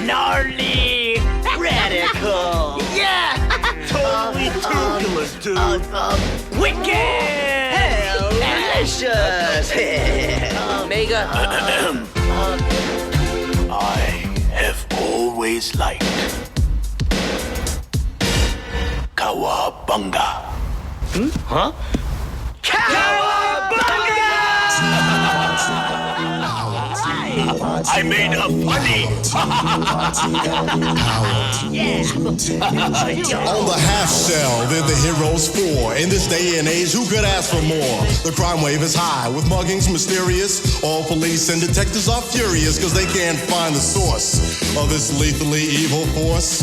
Gnarly. Radical. Yeah. Totally tubular, dude. Wicked. Delicious. Mega. I have always liked Cowabunga. Huh? Cowabunga! I made a funny. On the half shell, they're the heroes for. In this day and age, who could ask for more? The crime wave is high, with muggings mysterious. All police and detectives are furious, cause they can't find the source of this lethally evil force.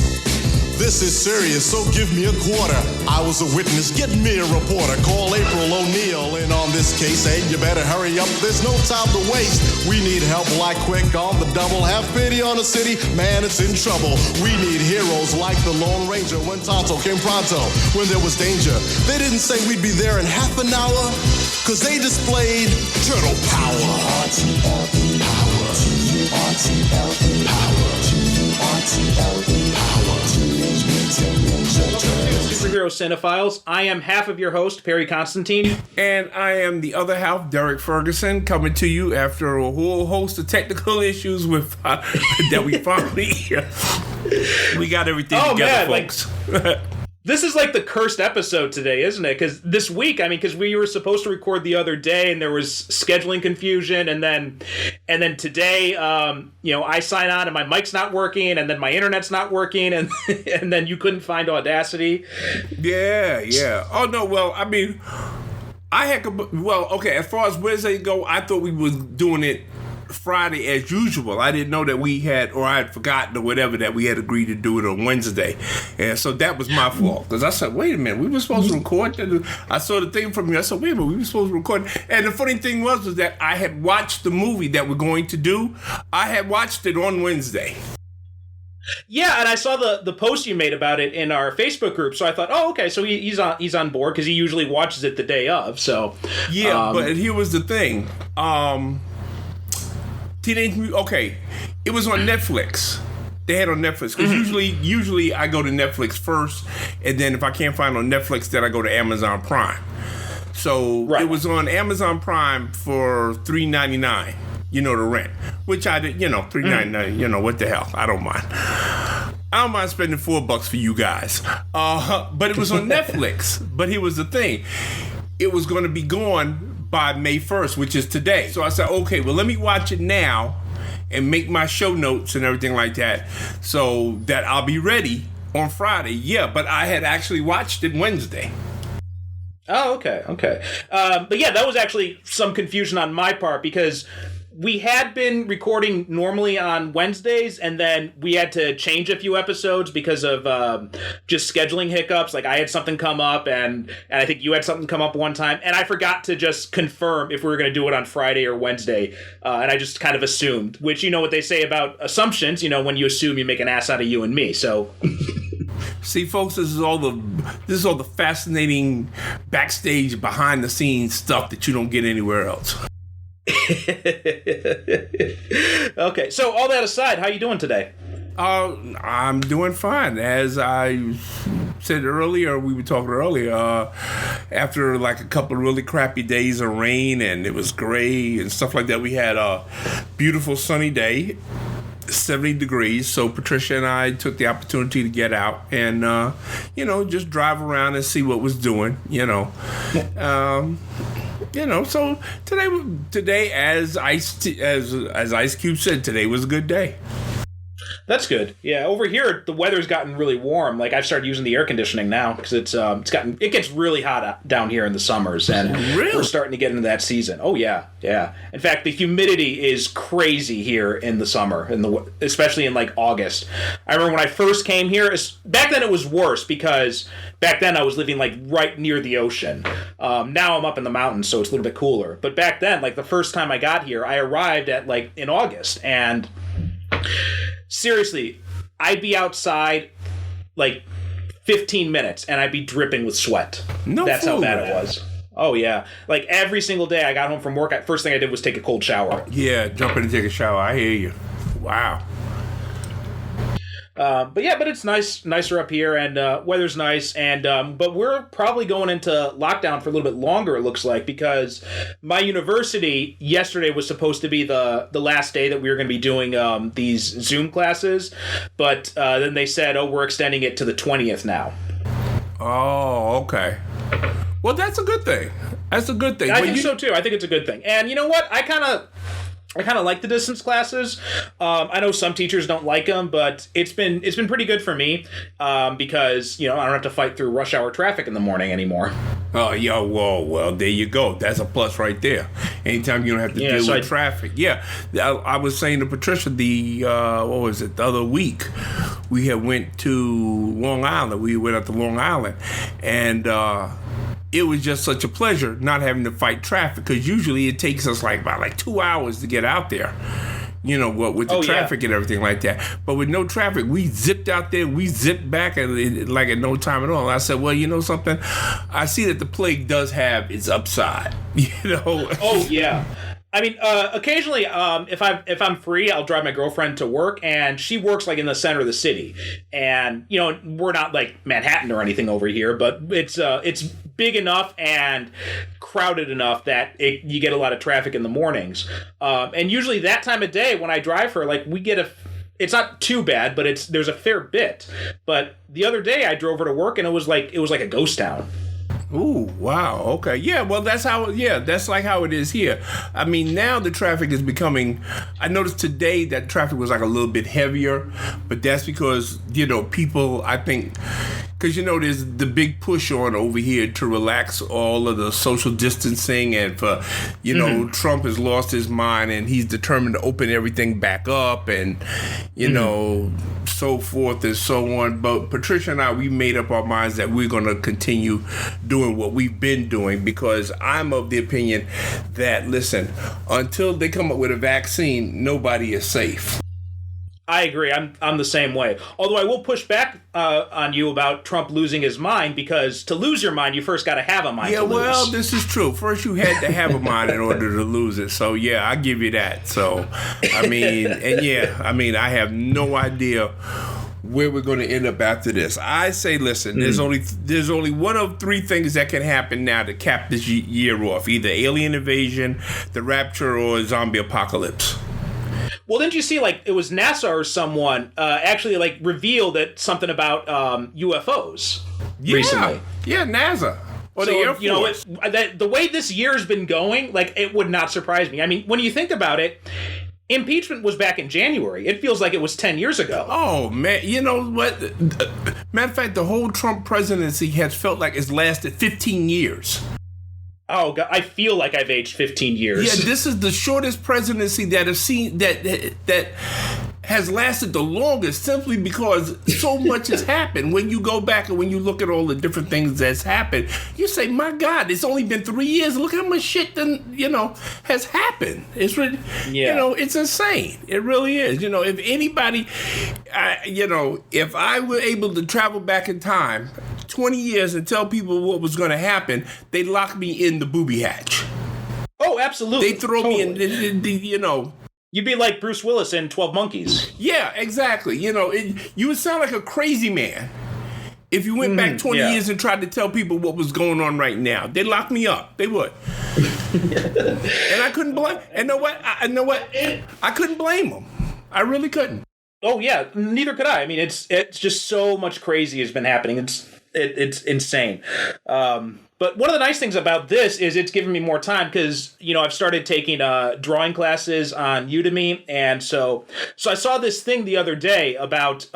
This is serious, so give me a quarter. I was a witness, get me a reporter. Call April O'Neil in on this case. Hey, you better hurry up, there's no time to waste. We need help like quick on the double. Have pity on the city, man, it's in trouble. We need heroes like the Lone Ranger. When Tonto came pronto, when there was danger. They didn't say we'd be there in half an hour, cause they displayed turtle power. T-U-R-T-L-E power. T-U-R-T-L-E power. T-U-R-T-L-E power. Teenage Mutant Ninja Turtles. Superhero Cinephiles. I am half of your host, Perry Constantine. And I am the other half, Derrick Ferguson, coming to you after a whole host of technical issues with that we finally we got everything together, man, folks. This is like the cursed episode today, isn't it? Because this week, because we were supposed to record the other day, and there was scheduling confusion, and then today, I sign on and my mic's not working, and then my internet's not working, and and then you couldn't find Audacity. Yeah. Oh no, well, as far as Wednesday go, I thought we was doing it Friday as usual. I didn't know that we had, or I had forgotten or whatever, that we had agreed to do it on Wednesday. And so that was my fault. Because I said, wait a minute, we were supposed to record. I saw the thing from you. I said, wait a minute, we were supposed to record. And the funny thing was that I had watched the movie that we're going to do. I had watched it on Wednesday. Yeah, and I saw the post you made about it in our Facebook group, so I thought, oh, okay, so he's on board, because he usually watches it the day of. So yeah, but here was the thing. It was on Netflix. They had on Netflix, because usually I go to Netflix first, and then if I can't find it on Netflix, then I go to Amazon Prime. So It was on Amazon Prime for $3.99, to rent, which I did, $3.99, what the hell, I don't mind. I don't mind spending $4 for you guys. But it was on Netflix. But here was the thing. It was going to be gone by May 1st, which is today. So I said, okay, well, let me watch it now and make my show notes and everything like that so that I'll be ready on Friday. Yeah, but I had actually watched it Wednesday. Oh, okay. But yeah, that was actually some confusion on my part, because we had been recording normally on Wednesdays, and then we had to change a few episodes because of just scheduling hiccups. Like, I had something come up, and I think you had something come up one time, and I forgot to just confirm if we were going to do it on Friday or Wednesday, and I just kind of assumed, which, you know what they say about assumptions, when you assume, you make an ass out of you and me, so... See, folks, this is all the fascinating backstage, behind the scenes stuff that you don't get anywhere else. Okay, so all that aside, how you doing today? I'm doing fine. As I said earlier, we were talking earlier, after like a couple of really crappy days of rain, and it was gray and stuff like that, we had a beautiful sunny day, 70 degrees. So Patricia and I took the opportunity to get out and just drive around and see what was doing. So today, as Ice Cube said, today was a good day. That's good. Yeah, over here the weather's gotten really warm. Like, I've started using the air conditioning now because it gets really hot down here in the summers, and we're starting to get into that season. Oh yeah. In fact, the humidity is crazy here in the summer, especially in like August. I remember when I first came here. Back then it was worse because back then I was living like right near the ocean. Now I'm up in the mountains, so it's a little bit cooler. But back then, like the first time I got here, I arrived at like in August, and seriously, I'd be outside like 15 minutes and I'd be dripping with sweat. That's how bad it was. Oh yeah, like every single day I got home from work, first thing I did was take a cold shower. Yeah, jump in and take a shower. I hear you. Wow. But it's nicer up here, and weather's nice, and but we're probably going into lockdown for a little bit longer, it looks like, because my university yesterday was supposed to be the last day that we were going to be doing these Zoom classes, but then they said, oh, we're extending it to the 20th now. Oh, okay. Well, that's a good thing. That's a good thing. I think so too. I think it's a good thing. And you know what? I kind of like the distance classes. I know some teachers don't like them, but it's been pretty good for me because I don't have to fight through rush hour traffic in the morning anymore. Oh, yeah, well, there you go. That's a plus right there. Anytime you don't have to deal with traffic. Yeah, I was saying to Patricia the other week, we had went to Long Island. We went up to Long Island, and it was just such a pleasure not having to fight traffic, because usually it takes us about 2 hours to get out there. With the traffic and everything like that. But with no traffic, we zipped out there, we zipped back at no time at all. And I said, well, you know something? I see that the plague does have its upside, Oh, yeah. I mean, occasionally, if I'm free, I'll drive my girlfriend to work, and she works in the center of the city. And we're not like Manhattan or anything over here, but it's big enough and crowded enough that you get a lot of traffic in the mornings. And usually that time of day when I drive her, we get it's not too bad, but there's a fair bit. But the other day I drove her to work, and it was like a ghost town. Ooh, wow. Okay. Yeah, well, that's how it is here. I mean, now the traffic is becoming, I noticed today that traffic was a little bit heavier, but that's because, people, I think, because, there's the big push on over here to relax all of the social distancing, and for, Trump has lost his mind and he's determined to open everything back up, and, so forth and so on. But Patricia and I, we made up our minds that we're going to continue doing what we've been doing, because I'm of the opinion that, listen, until they come up with a vaccine, nobody is safe. I agree. I'm the same way. Although I will push back on you about Trump losing his mind, because to lose your mind, you first got to have a mind. Yeah, well, this is true. First, you had to have a mind in order to lose it. So yeah, I give you that. So, I have no idea where we're going to end up after this. I say, listen, there's only one of three things that can happen now to cap this year off: either alien invasion, the rapture, or a zombie apocalypse. Well, didn't you see, it was NASA or someone actually, revealed that something about UFOs recently? Yeah, NASA. Or the Air Force. The way this year's been going, it would not surprise me. I mean, when you think about it, impeachment was back in January. It feels like it was 10 years ago. Oh, man. You know what? Matter of fact, the whole Trump presidency has felt like it's lasted 15 years. Oh, God, I feel like I've aged 15 years. Yeah, this is the shortest presidency that I've seen that has lasted the longest, simply because so much has happened. When you go back and when you look at all the different things that's happened, you say, my God, it's only been 3 years. Look how much shit has happened. It's it's insane. It really is. If anybody, if I were able to travel back in time 20 years and tell people what was going to happen, they'd lock me in the booby hatch. Oh, absolutely. They throw me in, You'd be like Bruce Willis in 12 Monkeys. Yeah, exactly. You would sound like a crazy man if you went back 20 years and tried to tell people what was going on right now. They'd lock me up. They would. And I couldn't blame. And know what? I couldn't blame them. I really couldn't. Oh yeah, neither could I. I mean, it's just so much crazy has been happening. It's insane. But one of the nice things about this is it's given me more time, because, I've started taking drawing classes on Udemy. And so I saw this thing the other day about,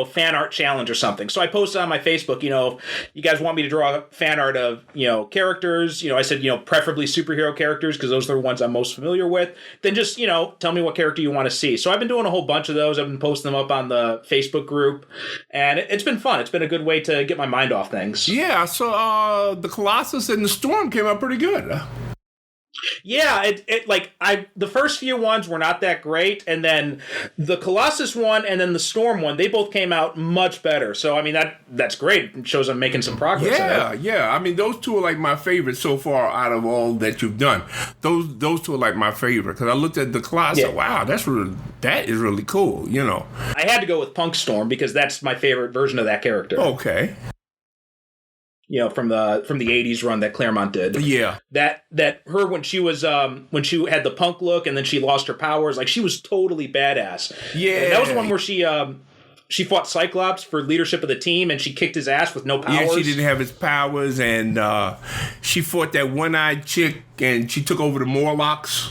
fan art challenge or something. So I posted on my Facebook, if you guys want me to draw fan art of, characters, I said, preferably superhero characters, because those are the ones I'm most familiar with. Then just, tell me what character you want to see. So I've been doing a whole bunch of those. I've been posting them up on the Facebook group, and it's been fun. It's been a good way to get my mind off things. Yeah, so the Colossus and the Storm came out pretty good. Yeah, the first few ones were not that great, and then the Colossus one and then the Storm one, they both came out much better. So I mean that's great. It shows I'm making some progress. Yeah. I mean those two are like my favorite so far out of all that you've done. Those two are like my favorite because I looked at the Colossus. Yeah. Wow, that is really cool. You know, I had to go with Punk Storm because that's my favorite version of that character. Okay. You know, from the 80s run that Claremont did. Yeah. That her when she was when she had the punk look and then she lost her powers, like she was totally badass. Yeah. And that was the one where she fought Cyclops for leadership of the team and she kicked his ass with no powers. Yeah, she didn't have his powers and she fought that one-eyed chick and she took over the Morlocks.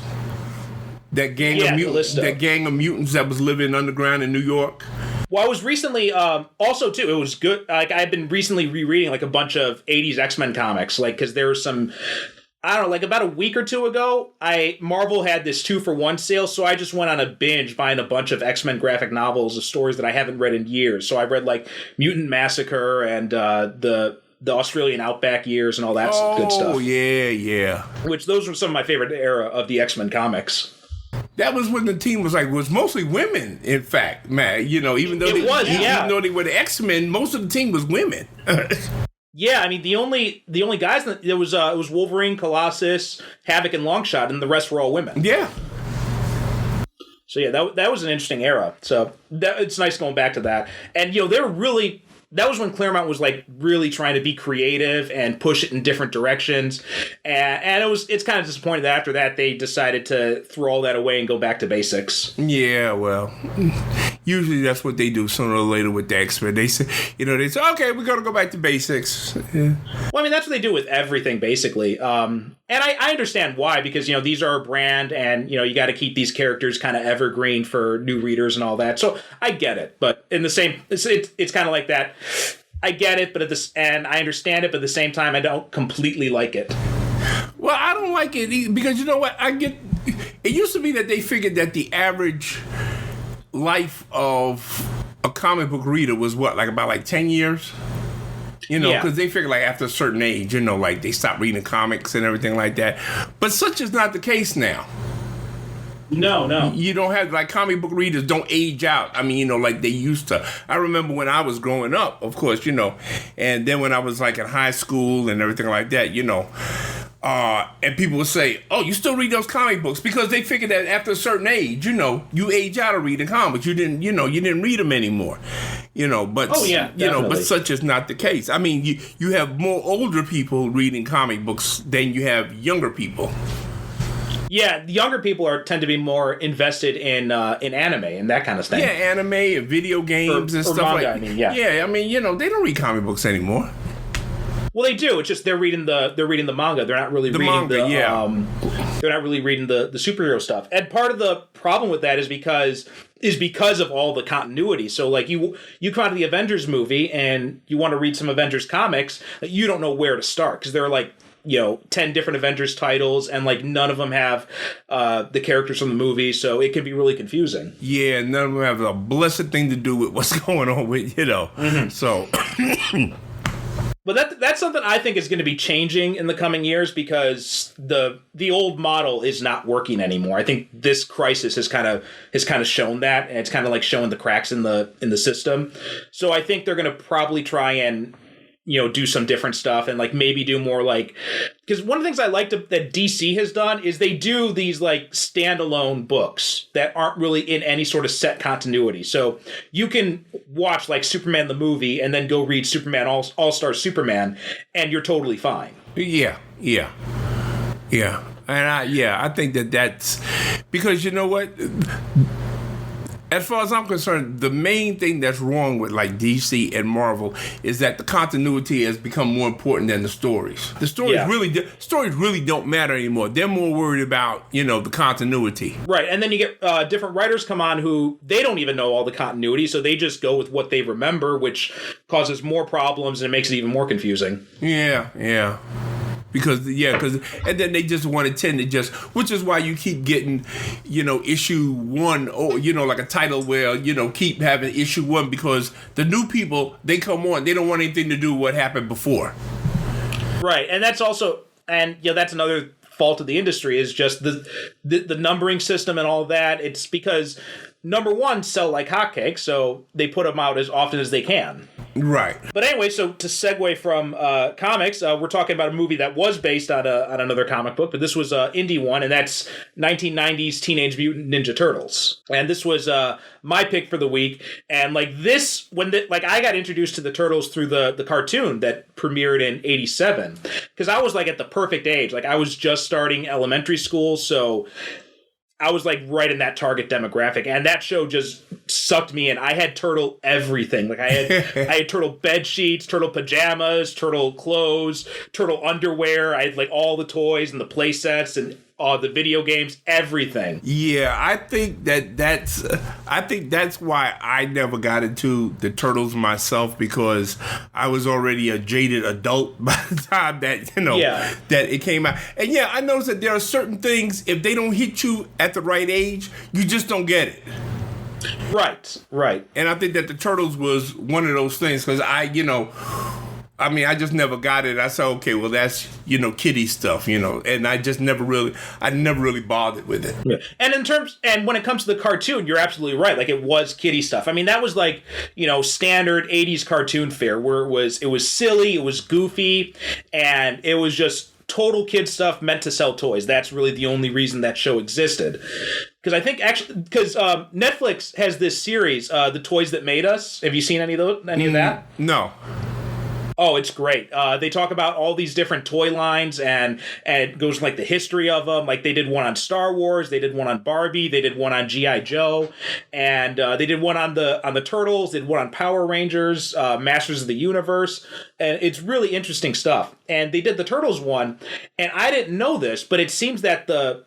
That gang of mutants that was living underground in New York. Well, I was recently, also too, it was good. Like I've been recently rereading like a bunch of 80s X-Men comics, like because there was some, I don't know, like about a week or two ago, Marvel had this 2-for-1 sale, so I just went on a binge buying a bunch of X-Men graphic novels of stories that I haven't read in years. So I read like Mutant Massacre and the Australian Outback years and all that good stuff. Oh yeah. Which those were some of my favorite era of the X-Men comics. That was when the team was mostly women, in fact, man. You know, even though they were the X-Men, most of the team was women. Yeah, I mean the only guys it was Wolverine, Colossus, Havoc, and Longshot, and the rest were all women. Yeah. So yeah, that was an interesting era. So it's nice going back to that. And you know, they're really. That was when Claremont was like really trying to be creative and push it in different directions, and it's kind of disappointing that after that they decided to throw all that away and go back to basics. Yeah, well, usually that's what they do sooner or later with the X-Men. They say, okay, we're gonna go back to basics. Yeah. Well, I mean that's what they do with everything basically, and I understand why because these are a brand and you got to keep these characters kind of evergreen for new readers and all that. So I get it, but in the same, it's kind of like that. I get it, and I understand it, but at the same time, I don't completely like it. Well, I don't like it because you know what? It used to be that they figured that the average life of a comic book reader was about 10 years. Because they figure after a certain age, they stop reading comics and everything like that. But such is not the case now. No. You don't have, comic book readers don't age out. I mean, like they used to. I remember when I was growing up, of course, and then when I was, in high school and everything like that, and people would say, oh, you still read those comic books? Because they figured that after a certain age, you age out of reading comics. You didn't read them anymore. But but such is not the case. I mean, you have more older people reading comic books than you have younger people. Yeah, the younger people tend to be more invested in anime and that kind of thing. Yeah, anime and video games and stuff manga, like that. Yeah, I mean, they don't read comic books anymore. Well, they do. It's just they're reading the manga. They're not really reading manga, they're not really reading the superhero stuff. And part of the problem with that is because of all the continuity. So you come out of the Avengers movie and you want to read some Avengers comics, you don't know where to start because there are 10 different Avengers titles and none of them have the characters from the movie, so it can be really confusing. Yeah, none of them have a blessed thing to do with what's going on with Mm-hmm. So But that's something I think is going to be changing in the coming years because the old model is not working anymore. I think this crisis has kind of shown that, and it's kind of showing the cracks in the system. So I think they're going to probably try and do some different stuff and maybe do more because one of the things I liked that DC has done is they do these standalone books that aren't really in any sort of set continuity. So you can watch Superman the movie and then go read Superman All-Star Superman and you're totally fine. Yeah. And I think that's because you know what? As far as I'm concerned, the main thing that's wrong with DC and Marvel is that the continuity has become more important than the stories. The stories really don't matter anymore. They're more worried about, the continuity. Right, and then you get different writers come on who they don't even know all the continuity, so they just go with what they remember, which causes more problems and it makes it even more confusing. Yeah. Because and then they just want to tend to which is why you keep getting, issue 1 or, a title where, keep having issue 1 because the new people, they come on, they don't want anything to do with what happened before. Right. And that's also, that's another fault of the industry is just the numbering system and all that. It's because number one, sell like hotcakes, so they put them out as often as they can. Right. But anyway, so to segue from comics, we're talking about a movie that was based on another comic book, but this was an indie one, and that's 1990's Teenage Mutant Ninja Turtles. And this was my pick for the week. And like this, I got introduced to the Turtles through the cartoon that premiered in '87, because I was like at the perfect age. Like I was just starting elementary school, so I was like right in that target demographic, and that show just sucked me in. I had turtle everything. Like I had turtle bed sheets, turtle pajamas, turtle clothes, turtle underwear. I had like all the toys and the play sets and the video games, everything. Yeah, I think that's why I never got into the Turtles myself, because I was already a jaded adult by the time that that it came out. And yeah, I noticed that there are certain things, if they don't hit you at the right age, you just don't get it. Right. And I think that the Turtles was one of those things, because I just never got it. I said, okay, well, that's, kiddie stuff, and I just never really bothered with it. Yeah. And when it comes to the cartoon, you're absolutely right. Like, it was kiddie stuff. I mean, that was like, standard 80s cartoon fare, where it was silly, it was goofy, and it was just total kid stuff meant to sell toys. That's really the only reason that show existed. Because I think Netflix has this series, The Toys That Made Us. Have you seen any of that? No. Oh, it's great. They talk about all these different toy lines, and it goes like the history of them. Like they did one on Star Wars, they did one on Barbie, they did one on G.I. Joe, and they did one on the Turtles, they did one on Power Rangers, Masters of the Universe, and it's really interesting stuff. And they did the Turtles one, and I didn't know this, but it seems that the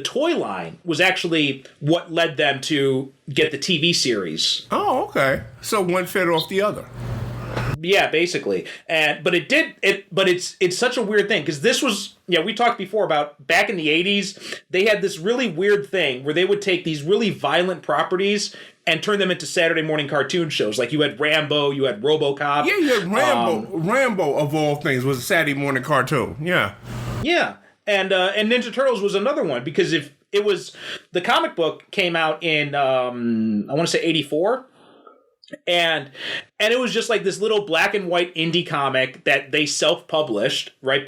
toy line was actually what led them to get the TV series. Oh, okay. So one fed off the other. Yeah, basically. But it's such a weird thing, because this was, we talked before about back in the 80s, they had this really weird thing where they would take these really violent properties and turn them into Saturday morning cartoon shows. Like you had Rambo, you had RoboCop. Yeah, you had Rambo. Rambo, of all things, was a Saturday morning cartoon. Yeah. Yeah. And Ninja Turtles was another one, because if it was, the comic book came out in, I want to say 84. And it was just like this little black and white indie comic that they self-published, right,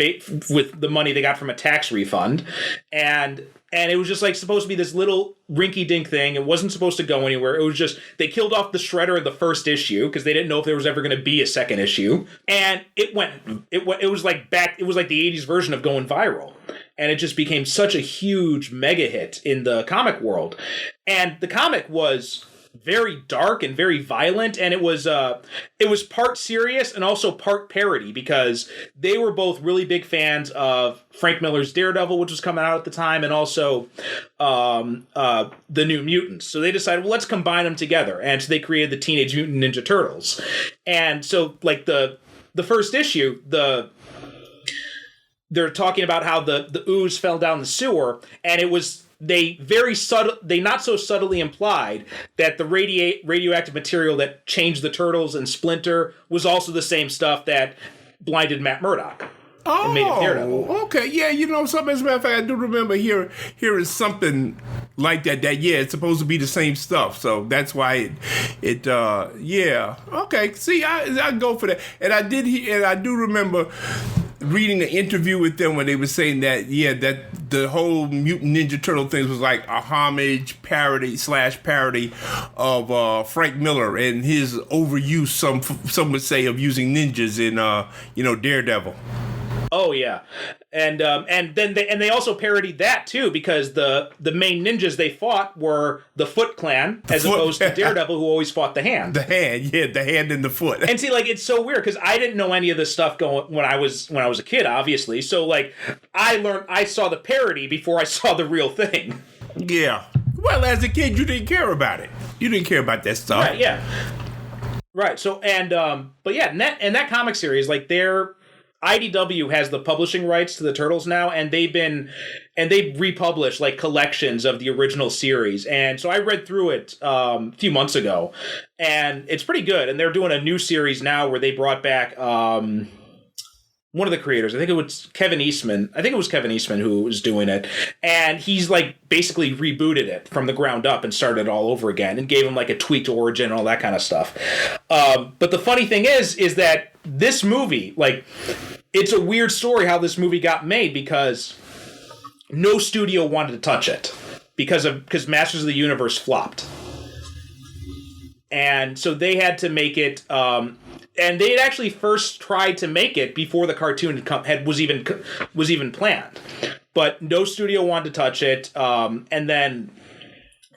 with the money they got from a tax refund. And it was just like supposed to be this little rinky-dink thing. It wasn't supposed to go anywhere. It was just, they killed off the Shredder in the first issue because they didn't know if there was ever going to be a second issue. And it was like the 80s version of going viral. And it just became such a huge mega hit in the comic world. And the comic was very dark and very violent, and it was part serious and also part parody, because they were both really big fans of Frank Miller's Daredevil, which was coming out at the time, and also the New Mutants. So they decided, well, let's combine them together, and so they created the Teenage Mutant Ninja Turtles. And so, like the first issue, they're talking about how the ooze fell down the sewer, and it was. They not so subtly implied that the radioactive material that changed the Turtles and Splinter was also the same stuff that blinded Matt Murdock. Oh, and made him Daredevil. Okay. Yeah, something, as a matter of fact, I do remember hearing something like that, it's supposed to be the same stuff. So that's why yeah. Okay. See, I go for that. And I do remember reading the interview with them when they were saying that, that the whole Mutant Ninja Turtle thing was like a homage, parody of Frank Miller and his overuse, some would say, of using ninjas in Daredevil. Oh yeah, and then they also parodied that too, because the main ninjas they fought were the Foot Clan, opposed to Daredevil, who always fought the Hand. The Hand and the Foot. And see, like, it's so weird because I didn't know any of this stuff going when I was a kid, obviously. So like, I saw the parody before I saw the real thing. Yeah. Well, as a kid, you didn't care about it. You didn't care about that stuff. Right. Yeah. Right. So but yeah, and that comic series, like IDW has the publishing rights to the Turtles now, and they've republished like collections of the original series. And so I read through it a few months ago, and it's pretty good. And they're doing a new series now where they brought back, what one of the creators. I think it was Kevin Eastman. I think it was Kevin Eastman who was doing it. And he's like basically rebooted it from the ground up and started it all over again and gave him like a tweaked origin and all that kind of stuff. But the funny thing is that this movie, like, it's a weird story how this movie got made because no studio wanted to touch it because Masters of the Universe flopped. And so they had to make it, and they had actually first tried to make it before the cartoon was even planned, but no studio wanted to touch it. And then,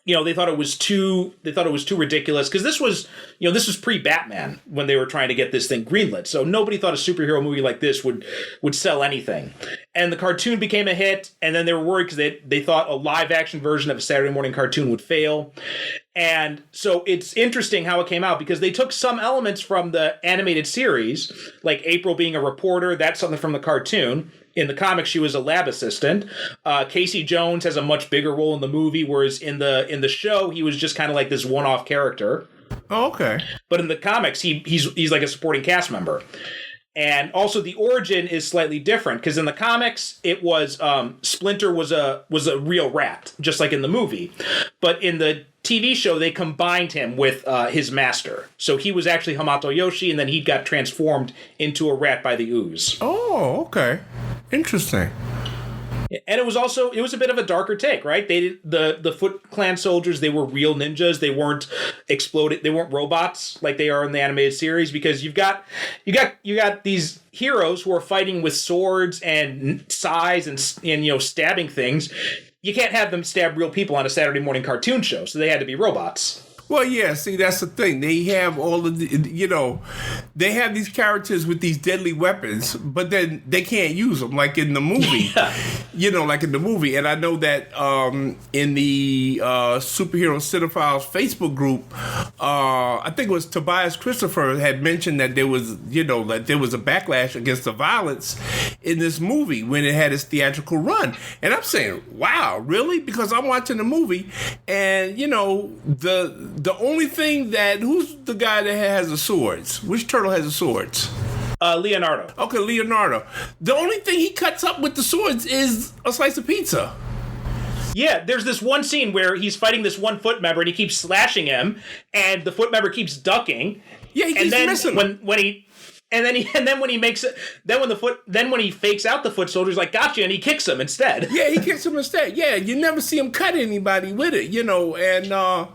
they thought it was too ridiculous because this was pre-Batman when they were trying to get this thing greenlit. So nobody thought a superhero movie like this would sell anything. And the cartoon became a hit, and then they were worried because they thought a live action version of a Saturday morning cartoon would fail. And so it's interesting how it came out because they took some elements from the animated series, like April being a reporter, that's something from the cartoon. In the comics, she was a lab assistant. Casey Jones has a much bigger role in the movie, whereas in the show, he was just kind of like this one-off character. Oh, okay. But in the comics, he's like a supporting cast member. And also the origin is slightly different because in the comics it was Splinter was a real rat, just like in the movie. But in the TV show they combined him with his master. So he was actually Hamato Yoshi, and then he got transformed into a rat by the ooze. Oh, okay. Interesting. And it was a bit of a darker take, right? The Foot Clan soldiers, they were real ninjas. They weren't exploded. They weren't robots like they are in the animated series, because you got these heroes who are fighting with swords and sais and stabbing things. You can't have them stab real people on a Saturday morning cartoon show, so they had to be robots. Well, yeah, see, that's the thing. They have all of the, they have these characters with these deadly weapons, but then they can't use them, like in the movie. Yeah. Like in the movie. And I know that in the Superhero Cinephiles Facebook group, I think it was Tobias Christopher had mentioned that there was, that there was a backlash against the violence in this movie when it had its theatrical run. And I'm saying, wow, really? Because I'm watching the movie and, the only thing who's the guy that has the swords? Which turtle has the swords? Leonardo. Okay, Leonardo. The only thing he cuts up with the swords is a slice of pizza. Yeah, there's this one scene where he's fighting this one foot member and he keeps slashing him, and the foot member keeps ducking. Yeah, he keeps missing him. When he fakes out the foot soldier, he's like, gotcha, and he kicks him instead. Yeah, he kicks him instead. Yeah, you never see him cut anybody with it, and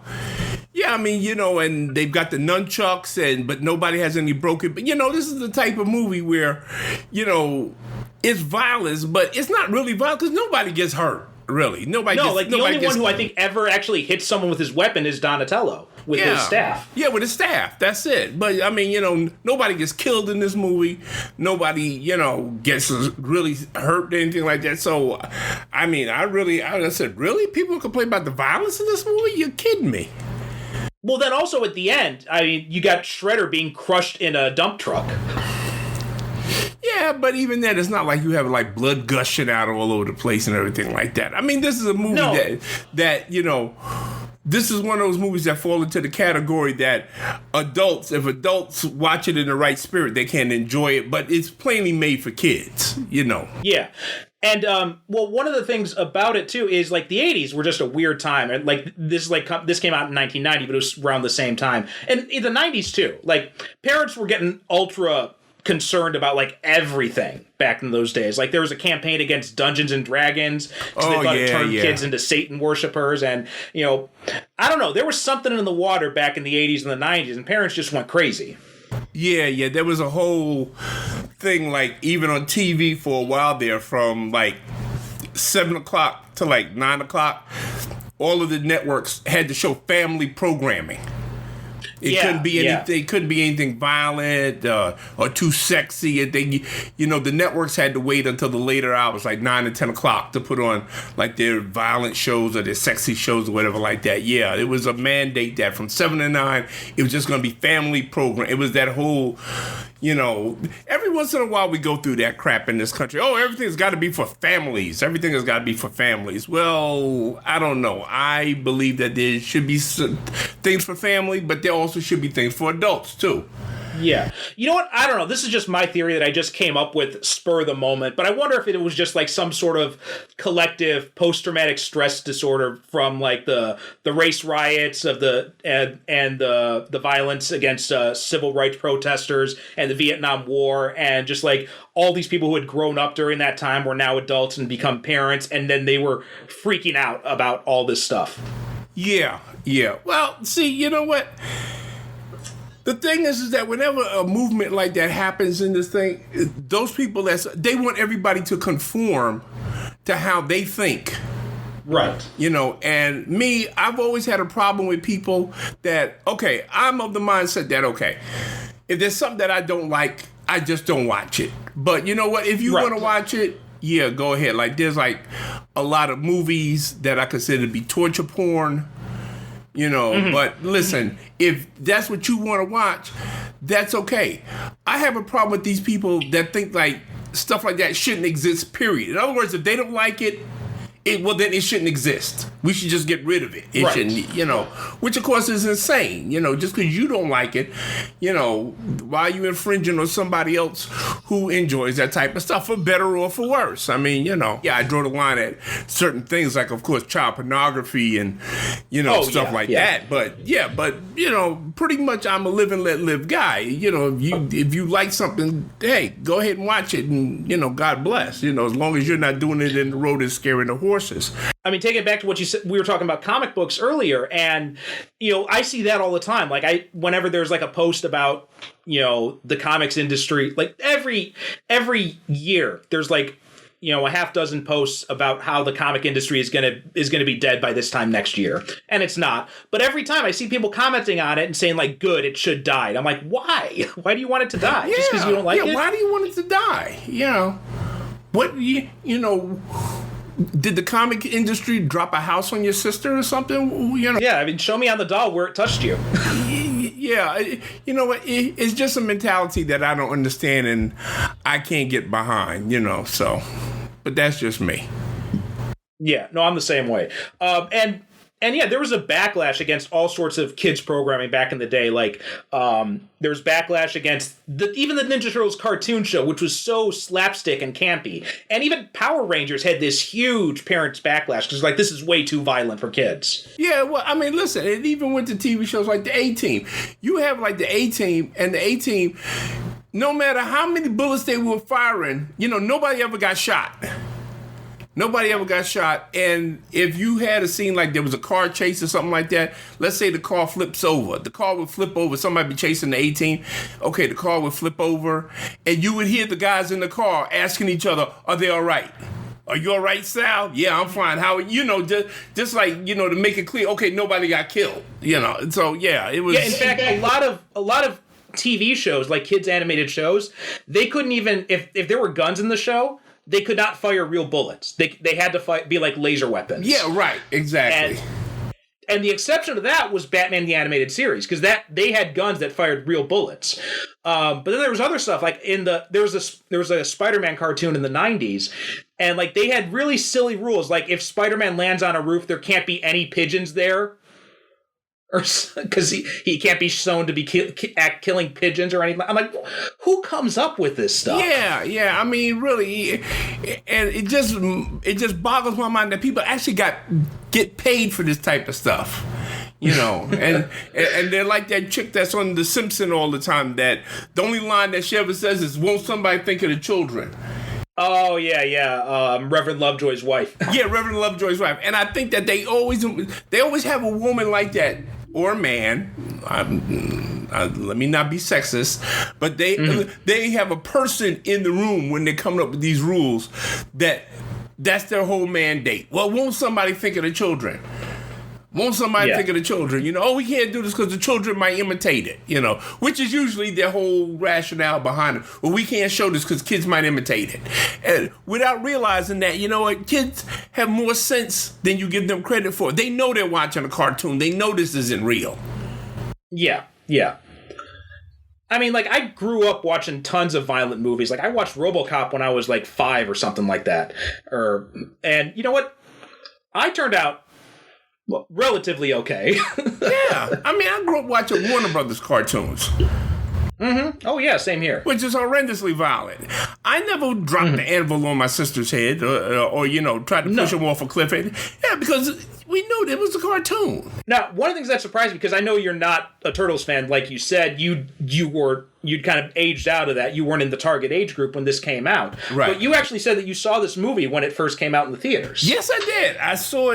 yeah, I mean, and they've got the nunchucks, but nobody has any broken. But this is the type of movie where, it's violence, but it's not really violent because nobody gets hurt. Really, the only one who I think ever actually hits someone with his weapon is Donatello with his staff. Yeah, with his staff. That's it. But I mean, nobody gets killed in this movie. Nobody, gets really hurt or anything like that. So, I mean, I said, really, people complain about the violence in this movie? You're kidding me. Well, then also at the end, I mean, you got Shredder being crushed in a dump truck. Yeah, but even then, it's not like you have like blood gushing out all over the place and everything like that. I mean, this is a movie that this is one of those movies that fall into the category that if adults watch it in the right spirit, they can enjoy it. But it's plainly made for kids, Yeah. And, one of the things about it, too, is, like, the 80s were just a weird time. And, like, this came out in 1990, but it was around the same time. And in the 90s, too. Like, parents were getting ultra concerned about, like, everything back in those days. Like, there was a campaign against Dungeons and Dragons. They thought it turned kids into Satan worshipers. And, I don't know. There was something in the water back in the 80s and the 90s, and parents just went crazy. Yeah, there was a whole thing, like, even on TV for a while there, from, like, 7 o'clock to, like, 9 o'clock, all of the networks had to show family programming. It couldn't be anything. It couldn't be anything violent or too sexy. And the networks had to wait until the later hours, like 9 and 10 o'clock, to put on like their violent shows or their sexy shows or whatever like that. Yeah, it was a mandate that from 7 to 9, it was just going to be family program. It was that whole, every once in a while we go through that crap in this country. Oh, everything's got to be for families. Everything has got to be for families. Well, I don't know. I believe that there should be some things for family, but there also should be things for adults too. Yeah. You know what? I don't know. This is just my theory that I just came up with spur of the moment, but I wonder if it was just like some sort of collective post-traumatic stress disorder from like the race riots of and the violence against civil rights protesters and the Vietnam War, and just like all these people who had grown up during that time were now adults and become parents, and then they were freaking out about all this stuff. Yeah. Well, see, you know what? The thing is that whenever a movement like that happens in this thing, those people they want everybody to conform to how they think. Right. You know, and me, I've always had a problem with people that, okay, I'm of the mindset that, okay, if there's something that I don't like, I just don't watch it. But you know what? If you want to watch it, yeah, go ahead. Like, there's like a lot of movies that I consider to be torture porn. You know, but listen, if that's what you want to watch, that's okay. I have a problem with these people that think like stuff like that shouldn't exist, period. In other words, if they don't like it, well, then it shouldn't exist. We should just get rid of it. It shouldn't, you know, which of course is insane. You know, just because you don't like it, you know, why are you infringing on somebody else who enjoys that type of stuff, for better or for worse? I mean, you know, yeah, I draw the line at certain things like, of course, child pornography and, you know, stuff like that. But you know, pretty much I'm a live and let live guy. You know, if you like something, hey, go ahead and watch it, and you know, God bless. You know, as long as you're not doing it in the road and scaring the horses. I mean, take it back to what you said. We were talking about comic books earlier, and you know, I see that all the time. Like, whenever there's like a post about, you know, the comics industry, like every year there's like, you know, a half dozen posts about how the comic industry is gonna be dead by this time next year, and it's not. But every time I see people commenting on it and saying like, "Good, it should die." And I'm like, why? Why do you want it to die? Just because you don't like it? Why do you want it to die? You know, what you know. Did the comic industry drop a house on your sister or something? You know? Yeah, I mean, show me on the doll where it touched you. Yeah, you know what? It's just a mentality that I don't understand and I can't get behind, you know, so. But that's just me. Yeah, no, I'm the same way. And yeah, there was a backlash against all sorts of kids programming back in the day. Like, there was backlash against even the Ninja Turtles cartoon show, which was so slapstick and campy. And even Power Rangers had this huge parents' backlash because, like, this is way too violent for kids. Yeah, well, I mean, listen, it even went to TV shows like the A-Team. You have, like, the A-Team, and the A-Team, no matter how many bullets they were firing, you know, nobody ever got shot. Nobody ever got shot, and if you had a scene like there was a car chase or something like that, let's say the car flips over. The car would flip over, somebody be chasing the 18. Okay, the car would flip over, and you would hear the guys in the car asking each other, are they all right? Are you all right, Sal? Yeah, I'm fine. How, you know, just like, you know, to make it clear, okay, nobody got killed, you know. So, yeah, it was... Yeah, in fact, a lot of TV shows, like kids animated shows, they couldn't even, if there were guns in the show, they could not fire real bullets. They had to be like laser weapons. Yeah, right. Exactly. And the exception to that was Batman the Animated Series, because they had guns that fired real bullets. But then there was other stuff, like there was a Spider-Man cartoon in the 90s, and like they had really silly rules. Like if Spider-Man lands on a roof, there can't be any pigeons there. Or because he can't be shown to be killing pigeons or anything. I'm like, who comes up with this stuff? Yeah. I mean, really, and it just boggles my mind that people actually get paid for this type of stuff. You know, and they're like that chick that's on The Simpsons all the time. That the only line that she ever says is, "Won't somebody think of the children?" Oh, yeah. Reverend Lovejoy's wife. Yeah, Reverend Lovejoy's wife. And I think that they always have a woman like that, or a man. Let me not be sexist, but they have a person in the room when they're coming up with these rules that's their whole mandate. Well, won't somebody think of the children? Won't somebody think of the children? You know, oh, we can't do this because the children might imitate it, you know, which is usually their whole rationale behind it. Well, we can't show this because kids might imitate it. And without realizing that, you know what, kids have more sense than you give them credit for. They know they're watching a cartoon. They know this isn't real. Yeah. I mean, like, I grew up watching tons of violent movies. Like, I watched RoboCop when I was, like, 5 or something like that. And you know what? I turned out relatively okay. Yeah. I mean, I grew up watching Warner Brothers cartoons. Oh yeah, same here. Which is horrendously violent. I never dropped the anvil on my sister's head or tried to push him off a cliff. Yeah, because we knew it was a cartoon. Now, one of the things that surprised me, because I know you're not a Turtles fan, like you said, you'd kind of aged out of that. You weren't in the target age group when this came out. Right. But you actually said that you saw this movie when it first came out in the theaters. Yes, I did. I saw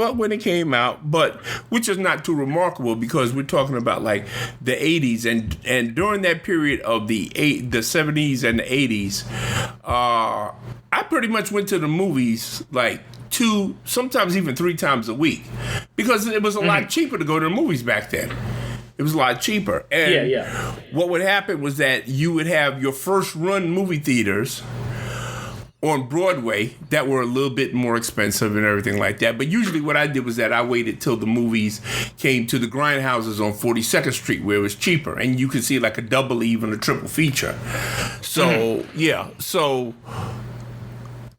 it when it came out, but which is not too remarkable because we're talking about like the 80s and during that period of the 70s and the 80s, I pretty much went to the movies like 2, sometimes even 3 times a week because it was a lot cheaper to go to the movies back then. It was a lot cheaper. And what would happen was that you would have your first run movie theaters on Broadway that were a little bit more expensive and everything like that. But usually what I did was that I waited till the movies came to the grindhouses on 42nd Street where it was cheaper. And you could see like a double, even a triple feature. So, So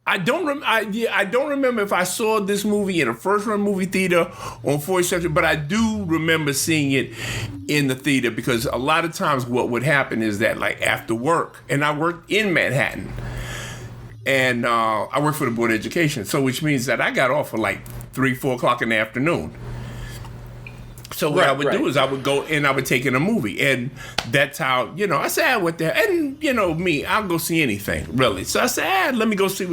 I don't remember if I saw this movie in a first run movie theater on 42nd, but I do remember seeing it in the theater because a lot of times what would happen is that like after work, and I worked in Manhattan, and I worked for the Board of Education, so which means that I got off at like 3-4 o'clock in the afternoon. So what I would do is I would go and I would take in a movie. And that's how, I said, I went there. And, me, I'll go see anything, really. So I said, let me go see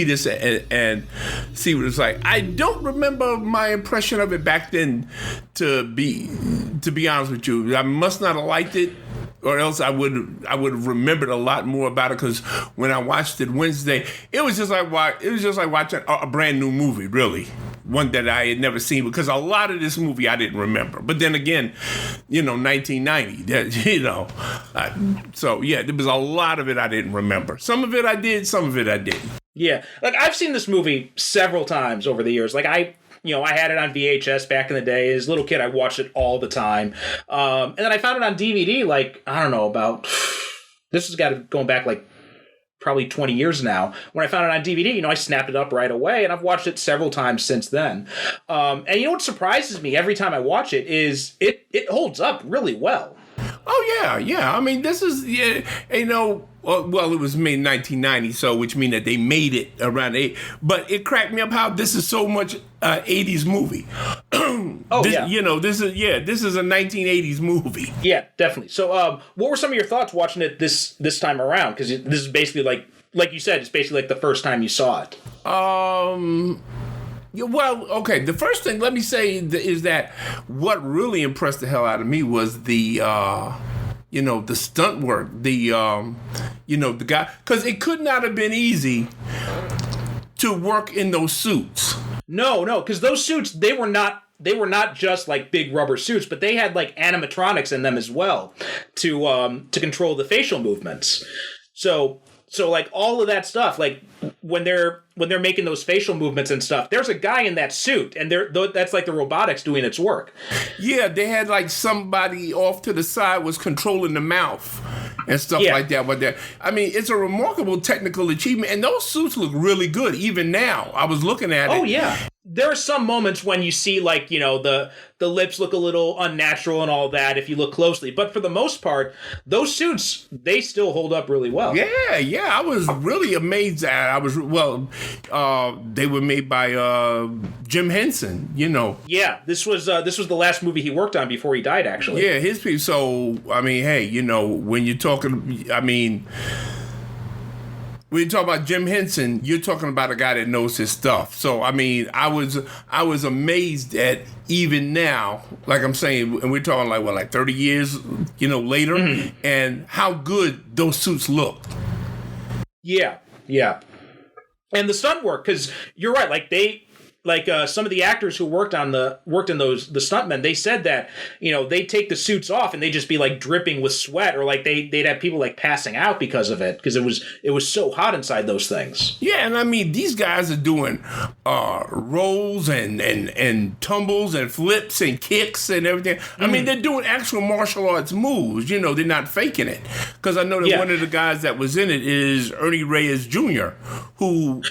this and see what it's like. I don't remember my impression of it back then, to be honest with you. I must not have liked it. Or else I would have remembered a lot more about it because when I watched it Wednesday, it was just like watching a brand new movie, really, one that I had never seen because a lot of this movie I didn't remember. But then again, 1990, so yeah, there was a lot of it I didn't remember. Some of it I did, some of it I didn't. Yeah, like I've seen this movie several times over the years. Like I had it on VHS back in the day. As a little kid, I watched it all the time. And then I found it on DVD, like, I don't know, this has got to going back like probably 20 years now. When I found it on DVD, I snapped it up right away, and I've watched it several times since then. And what surprises me every time I watch it is it holds up really well. Oh, yeah. I mean, this is, well, it was made in 1990, so which means that they made it around 8. But it cracked me up how this is so much 80s movie. This is a 1980s movie. Yeah, definitely. So, what were some of your thoughts watching it this time around? Because this is basically like you said, it's basically like the first time you saw it. Well, okay. The first thing, let me say, is that what really impressed the hell out of me was the stunt work. The guy, because it could not have been easy to work in those suits. No, because those suits, they were not just like big rubber suits, but they had like animatronics in them as well to control the facial movements. So like all of that stuff, like when they're making those facial movements and stuff, there's a guy in that suit, and that's like the robotics doing its work. Yeah, they had like somebody off to the side was controlling the mouth and stuff like that. But it's a remarkable technical achievement, and those suits look really good even now. I was looking at it. Oh yeah. There are some moments when you see like, the lips look a little unnatural and all that if you look closely. But for the most part, those suits, they still hold up really well. Yeah. I was really amazed at they were made by Jim Henson, Yeah, this was the last movie he worked on before he died, actually. Yeah, his people. So, when you're talking, when you talk about Jim Henson, you're talking about a guy that knows his stuff. So, I was amazed at even now, like I'm saying, and we're talking like 30 years, later, and how good those suits look. Yeah. And the stunt work, because you're right, some of the actors who worked in the stuntmen, they said that, they take the suits off and they just be like dripping with sweat, or like they'd have people like passing out because of it, because it was so hot inside those things. Yeah, and these guys are doing rolls and tumbles and flips and kicks and everything. They're doing actual martial arts moves. They're not faking it. Because I know that one of the guys that was in it is Ernie Reyes Jr., who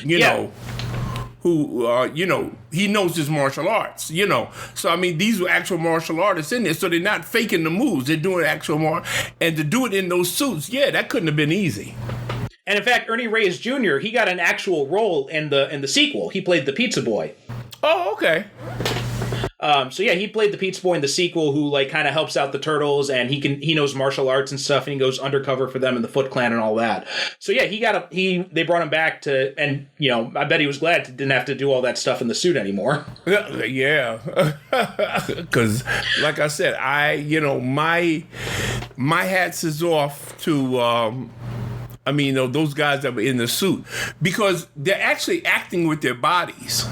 who he knows his martial arts, So I mean, these were actual martial artists in there, so they're not faking the moves; they're doing actual and to do it in those suits, that couldn't have been easy. And in fact, Ernie Reyes Jr. he got an actual role in the sequel. He played the Pizza Boy. Oh, okay. So yeah, he played the Pizza Boy in the sequel, who like kind of helps out the Turtles, and he knows martial arts and stuff, and he goes undercover for them in the Foot Clan and all that. So yeah, they brought him back to, and I bet he was glad to didn't have to do all that stuff in the suit anymore. Yeah, because like I said, my hats is off to. Those guys that were in the suit, because they're actually acting with their bodies.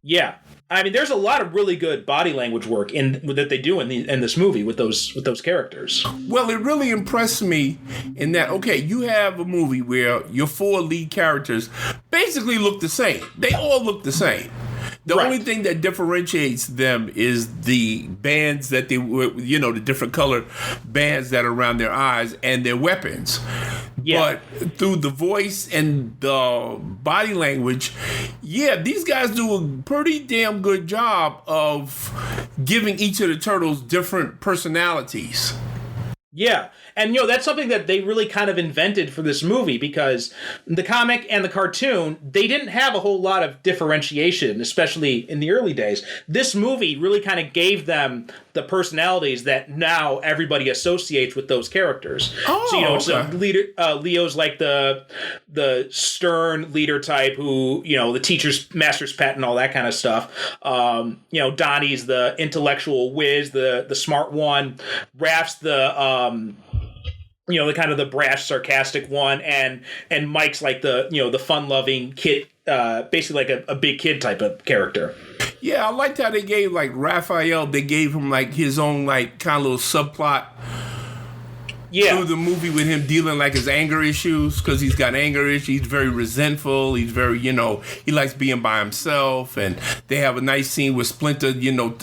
Yeah. I mean, there's a lot of really good body language work that they do in this movie with those characters. Well, it really impressed me in that, okay, you have a movie where your 4 lead characters basically look the same. They all look the same. The only thing that differentiates them is the bands that they were, the different colored bands that are around their eyes and their weapons. Yeah. But through the voice and the body language, these guys do a pretty damn good job of giving each of the turtles different personalities. Yeah. And, that's something that they really kind of invented for this movie, because the comic and the cartoon, they didn't have a whole lot of differentiation, especially in the early days. This movie really kind of gave them the personalities that now everybody associates with those characters. Oh, so, it's leader, Leo's like the stern leader type who, the teacher's master's pet and all that kind of stuff. Donnie's the intellectual whiz, the smart one. Raph's the the kind of the brash, sarcastic one, and Mike's like the fun-loving kid, basically like a big kid type of character. Yeah, I liked how they gave like Raphael. They gave him like his own like kind of little subplot. Through the movie with him dealing like his anger issues, because he's got anger issues. He's very resentful. He's very, he likes being by himself. And they have a nice scene with Splinter,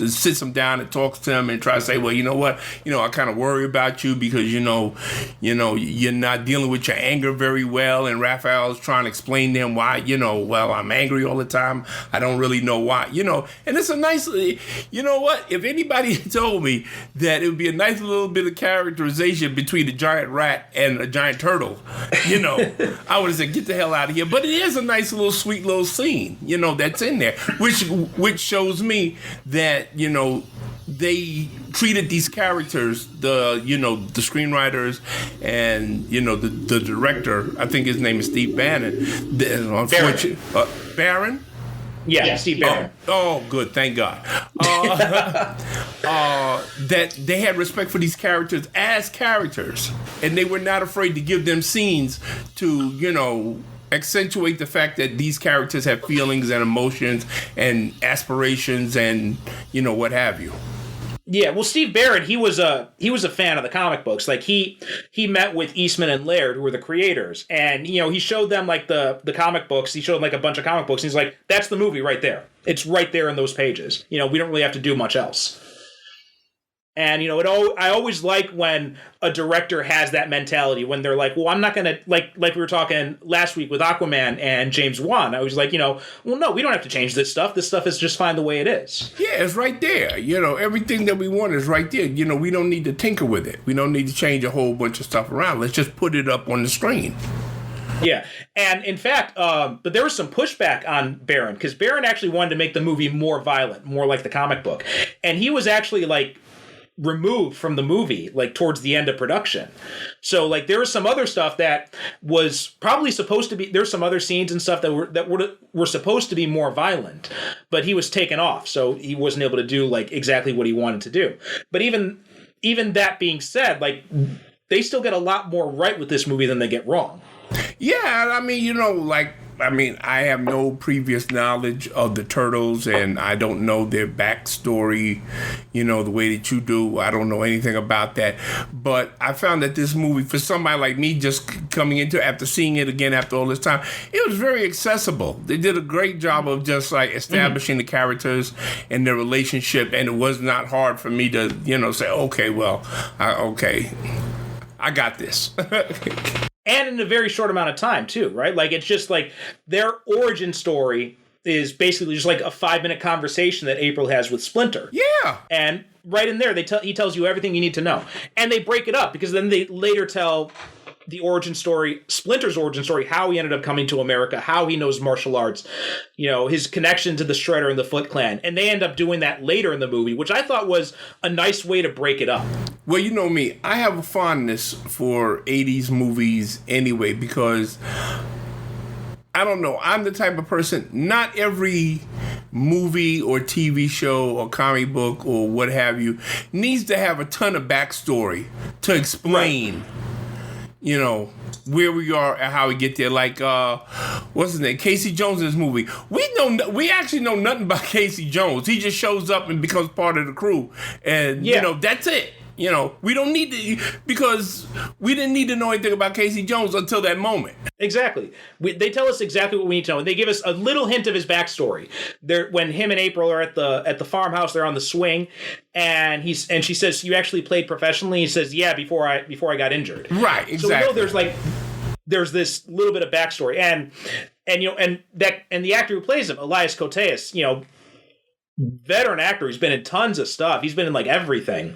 sits him down and talks to him and try to say, well, you know what? I kind of worry about you because, you're not dealing with your anger very well. And Raphael's trying to explain to him why, well, I'm angry all the time. I don't really know why, And it's a nice, if anybody told me that it would be a nice little bit of characterization between a giant rat and a giant turtle, I would have said, get the hell out of here. But it is a nice little sweet little scene, that's in there, which shows me that, they treated these characters, the screenwriters and, the director, I think his name is Steve Bannon. Barron? Yeah, Steve Barron. Oh, good. Thank God. That they had respect for these characters as characters, and they were not afraid to give them scenes to, accentuate the fact that these characters have feelings and emotions and aspirations and, what have you. Yeah, well, Steve Barron, he was a fan of the comic books. Like he met with Eastman and Laird, who were the creators, and he showed them like the comic books. He showed them like a bunch of comic books, and he's like, "That's the movie right there. It's right there in those pages. We don't really have to do much else." And I always like when a director has that mentality, when they're like, well, I'm not gonna like we were talking last week with Aquaman and James Wan. I was like, well, no, we don't have to change this stuff. This stuff is just fine the way it is. Yeah, it's right there. Everything that we want is right there. We don't need to tinker with it. We don't need to change a whole bunch of stuff around. Let's just put it up on the screen. Yeah, and in fact, but there was some pushback on Barron, because Barron actually wanted to make the movie more violent, more like the comic book, and he was actually like removed from the movie like towards the end of production. So like there was some other stuff that was probably supposed to be, there's some other scenes and stuff that were supposed to be more violent, but he was taken off, so he wasn't able to do like exactly what he wanted to do. But even that being said, like they still get a lot more right with this movie than they get wrong. Yeah, I mean, I have no previous knowledge of the Turtles, and I don't know their backstory, the way that you do. I don't know anything about that. But I found that this movie, for somebody like me just coming into it after seeing it again after all this time, it was very accessible. They did a great job of just like establishing the characters and their relationship, and it was not hard for me to, say, okay, well, I got this. And in a very short amount of time, too, right? Like, it's just like their origin story is basically just like a 5-minute conversation that April has with Splinter. Yeah. And right in there, he tells you everything you need to know. And they break it up because then they later tell the origin story, Splinter's origin story, how he ended up coming to America, how he knows martial arts, his connection to the Shredder and the Foot Clan. And they end up doing that later in the movie, which I thought was a nice way to break it up. Well, you know me, I have a fondness for 80s movies anyway, because I don't know, I'm the type of person, not every movie or TV show or comic book or what have you needs to have a ton of backstory to explain, where we are and how we get there. Like, what's his name? Casey Jones in this movie. We actually know nothing about Casey Jones. He just shows up and becomes part of the crew. And, that's it. We don't need to, because we didn't need to know anything about Casey Jones until that moment. Exactly. They tell us exactly what we need to know, and they give us a little hint of his backstory. When him and April are at the farmhouse, they're on the swing, and she says, "You actually played professionally?" He says, "Yeah, before I got injured." Right. Exactly. So we know there's this little bit of backstory, and the actor who plays him, Elias Koteas, veteran actor. He's been in tons of stuff. He's been in like everything.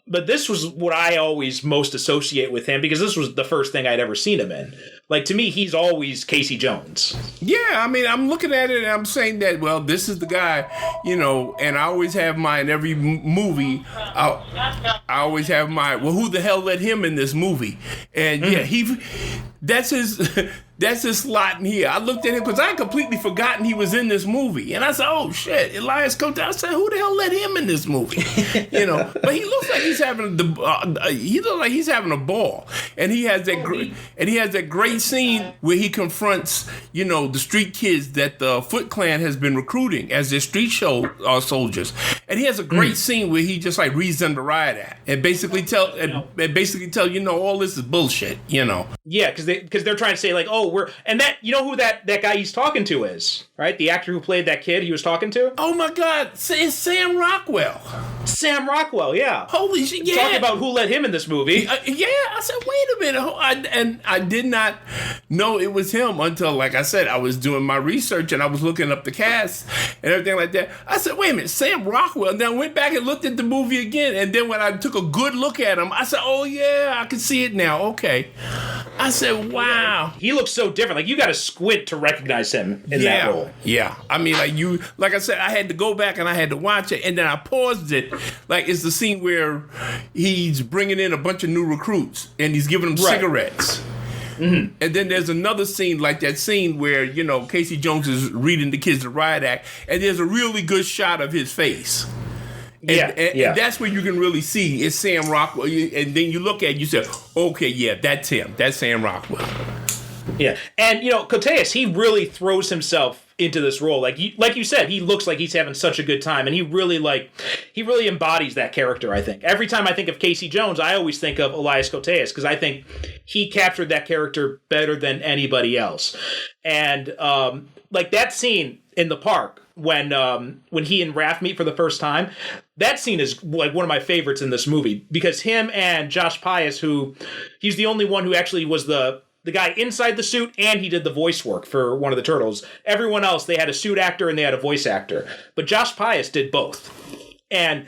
But this was what I always most associate with him, because this was the first thing I'd ever seen him in. Like, to me, he's always Casey Jones. Yeah, I mean, I'm looking at it and I'm saying that, well, this is the guy, and I always have in every movie, I always have well, who the hell let him in this movie? And that's his slot in here. I looked at him because I had completely forgotten he was in this movie. And I said, oh, shit, Elias Cote. I said, who the hell let him in this movie? But he looks like he's having a ball. And he has that great scene where he confronts, the street kids that the Foot Clan has been recruiting as their street show soldiers. And he has a great scene where he just like reads them to riot at and basically tell all this is bullshit, Yeah, because they're trying to say like, oh, and that, who that guy he's talking to is, right? The actor who played that kid he was talking to? Oh my God, it's Sam Rockwell. Sam Rockwell, yeah. Holy shit, yeah. Talking about who let him in this movie. I said, wait a minute. I did not know it was him until, like I said, I was doing my research and I was looking up the cast and everything like that. I said, wait a minute, Sam Rockwell. And then I went back and looked at the movie again. And then when I took a good look at him, I said, oh yeah, I can see it now. Okay. I said, wow. He looks so different. Like, you got to squint to recognize him in that role. Yeah. I mean, like I said, I had to go back and I had to watch it. And then I paused it. Like, it's the scene where he's bringing in a bunch of new recruits and he's giving them cigarettes. Mm-hmm. And then there's another scene, like that scene where, Casey Jones is reading the kids the riot act, and there's a really good shot of his face. And that's where you can really see it's Sam Rockwell. And then you look at it, you say, okay, yeah, that's him. That's Sam Rockwell. Yeah. And, Koteas, he really throws himself into this role. Like you said, he looks like he's having such a good time, and he really embodies that character, I think. Every time I think of Casey Jones, I always think of Elias Koteas, because I think he captured that character better than anybody else. And like that scene in the park when he and Raph meet for the first time, that scene is like one of my favorites in this movie, because him and Josh Pius, who he's the only one who actually was the guy inside the suit, and he did the voice work for one of the Turtles. Everyone else, they had a suit actor and they had a voice actor. But Josh Pius did both. And,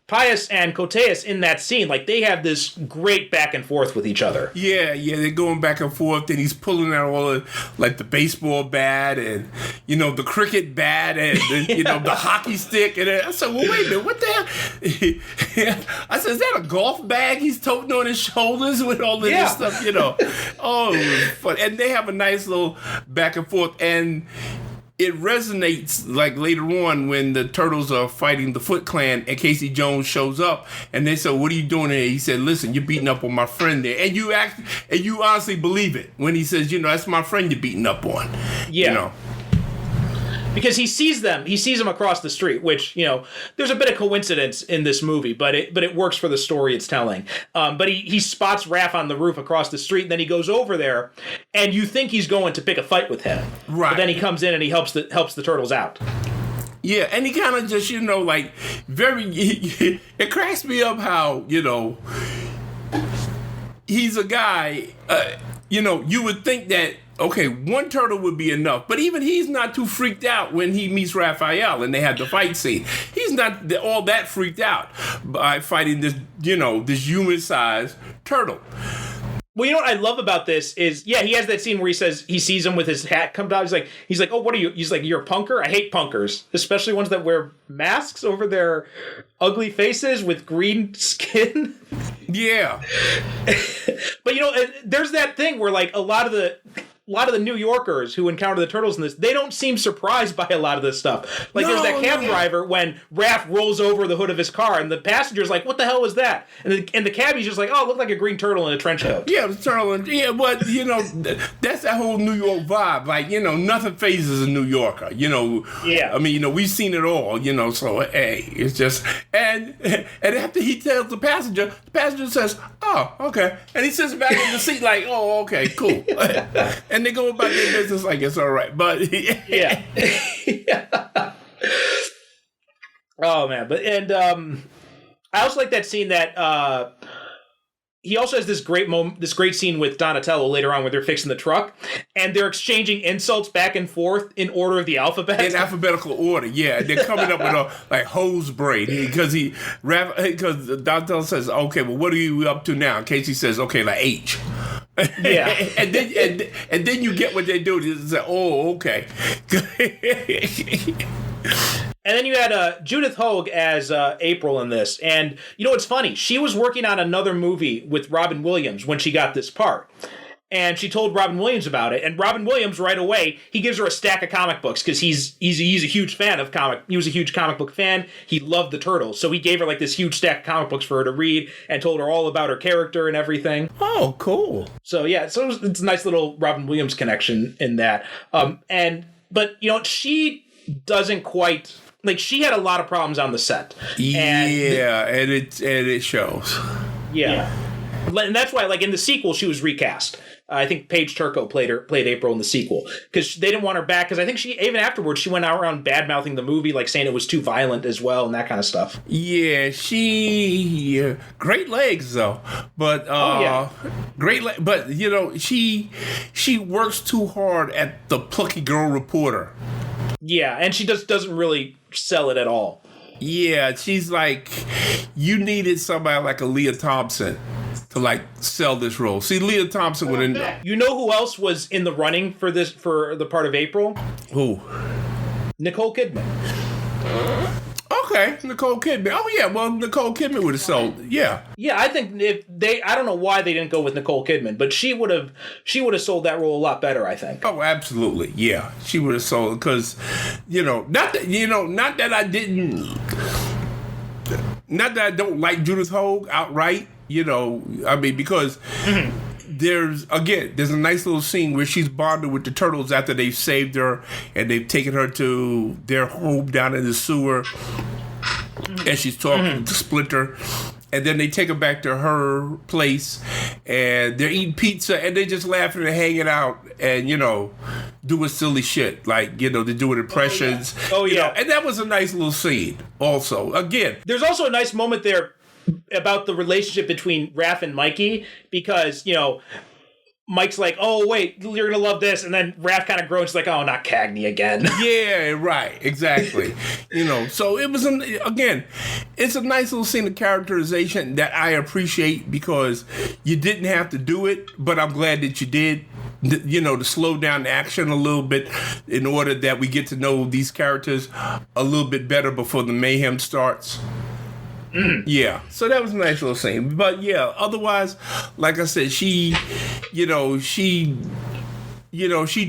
Pius and Koteas in that scene, like, they have this great back and forth with each other. Yeah, they're going back and forth, and he's pulling out all of, like, the baseball bat and, the cricket bat and, the hockey stick. And I said, well, wait a minute, what the hell? I said, is that a golf bag he's toting on his shoulders with all of this stuff, Oh, it was fun. And they have a nice little back and forth, and it resonates like later on when the Turtles are fighting the Foot Clan and Casey Jones shows up and they said, what are you doing here? He said, listen, you're beating up on my friend there. And you honestly believe it when he says, that's my friend you're beating up on. Yeah. Because he sees them across the street, which, there's a bit of coincidence in this movie, but it works for the story it's telling. But he spots Raph on the roof across the street, and then he goes over there, and you think he's going to pick a fight with him. Right. But then he comes in and he helps the Turtles out. Yeah, and he kind of just, it cracks me up how, he's a guy, you would think that okay, one turtle would be enough. But even he's not too freaked out when he meets Raphael and they have the fight scene. He's not all that freaked out by fighting this, this human-sized turtle. Well, you know what I love about this is, he has that scene where he says he sees him with his hat come down. He's like, oh, what are you? He's like, you're a punker? I hate punkers, especially ones that wear masks over their ugly faces with green skin. Yeah. But, there's that thing where, like, a lot of the New Yorkers who encounter the turtles in this, they don't seem surprised by a lot of this stuff. Like, there's that cab driver when Raph rolls over the hood of his car, and the passenger's like, what the hell was that? And the cabbie's just like, oh, it looked like a green turtle in a trench coat. Yeah, it was turtle. But, that's that whole New York vibe. Like, nothing phases a New Yorker, Yeah. I mean, we've seen it all, so, hey, it's just, and after he tells the passenger says, oh, okay. And he sits back in the seat like, oh, okay, cool. And they go about their business like it's all right. But yeah. Oh man, I also like that scene that he also has this great scene with Donatello later on where they're fixing the truck and they're exchanging insults back and forth in order of the alphabet. In alphabetical order, yeah. They're coming up with like hose braid because Donatello says, okay, well, what are you up to now? Casey says, okay, like H. Yeah. and then you get what they do. They say, oh, okay. And then you had Judith Hoag as April in this. And what's funny? She was working on another movie with Robin Williams when she got this part. And she told Robin Williams about it. And Robin Williams, right away, he gives her a stack of comic books because he's a huge fan of he was a huge comic book fan. He loved the Turtles. So he gave her like this huge stack of comic books for her to read and told her all about her character and everything. Oh, cool. So it's a nice little Robin Williams connection in that. But she doesn't quite... Like, she had a lot of problems on the set. And it shows. Yeah. And that's why, like, in the sequel, she was recast. I think Paige Turco played April in the sequel. Because they didn't want her back. Because I think even afterwards, she went out around bad-mouthing the movie, like saying it was too violent as well, and that kind of stuff. Yeah, great legs, though. But, great legs. But, she works too hard at the plucky girl reporter. Yeah, and she doesn't really sell it at all. Yeah, she's like, you needed somebody like a Leah Thompson to like sell this role. See, Leah Thompson would have... You know who else was in the running for the part of April? Who? Nicole Kidman. Okay, Nicole Kidman. Oh yeah, well Nicole Kidman would have sold. Yeah. Yeah, I think I don't know why they didn't go with Nicole Kidman, but she would have sold that role a lot better, I think. Oh, absolutely. Yeah, she would have sold because, not that I don't like Judith Hoag outright. Because. Mm-hmm. There's a nice little scene where she's bonded with the Turtles after they've saved her and they've taken her to their home down in the sewer, and she's talking to Splinter, and then they take her back to her place and they're eating pizza and they're just laughing and hanging out and doing silly shit like they're doing impressions. Oh yeah. And that was a nice little scene also. Again, there's also a nice moment there about the relationship between Raph and Mikey, because Mike's like, oh wait, you're gonna love this, and then Raph kind of groans like, oh, not Cagney again. Yeah, right, exactly. So it was it's a nice little scene of characterization that I appreciate because you didn't have to do it, but I'm glad that you did. To slow down the action a little bit in order that we get to know these characters a little bit better before the mayhem starts. Yeah, so that was a nice little scene. But yeah, otherwise, like I said, she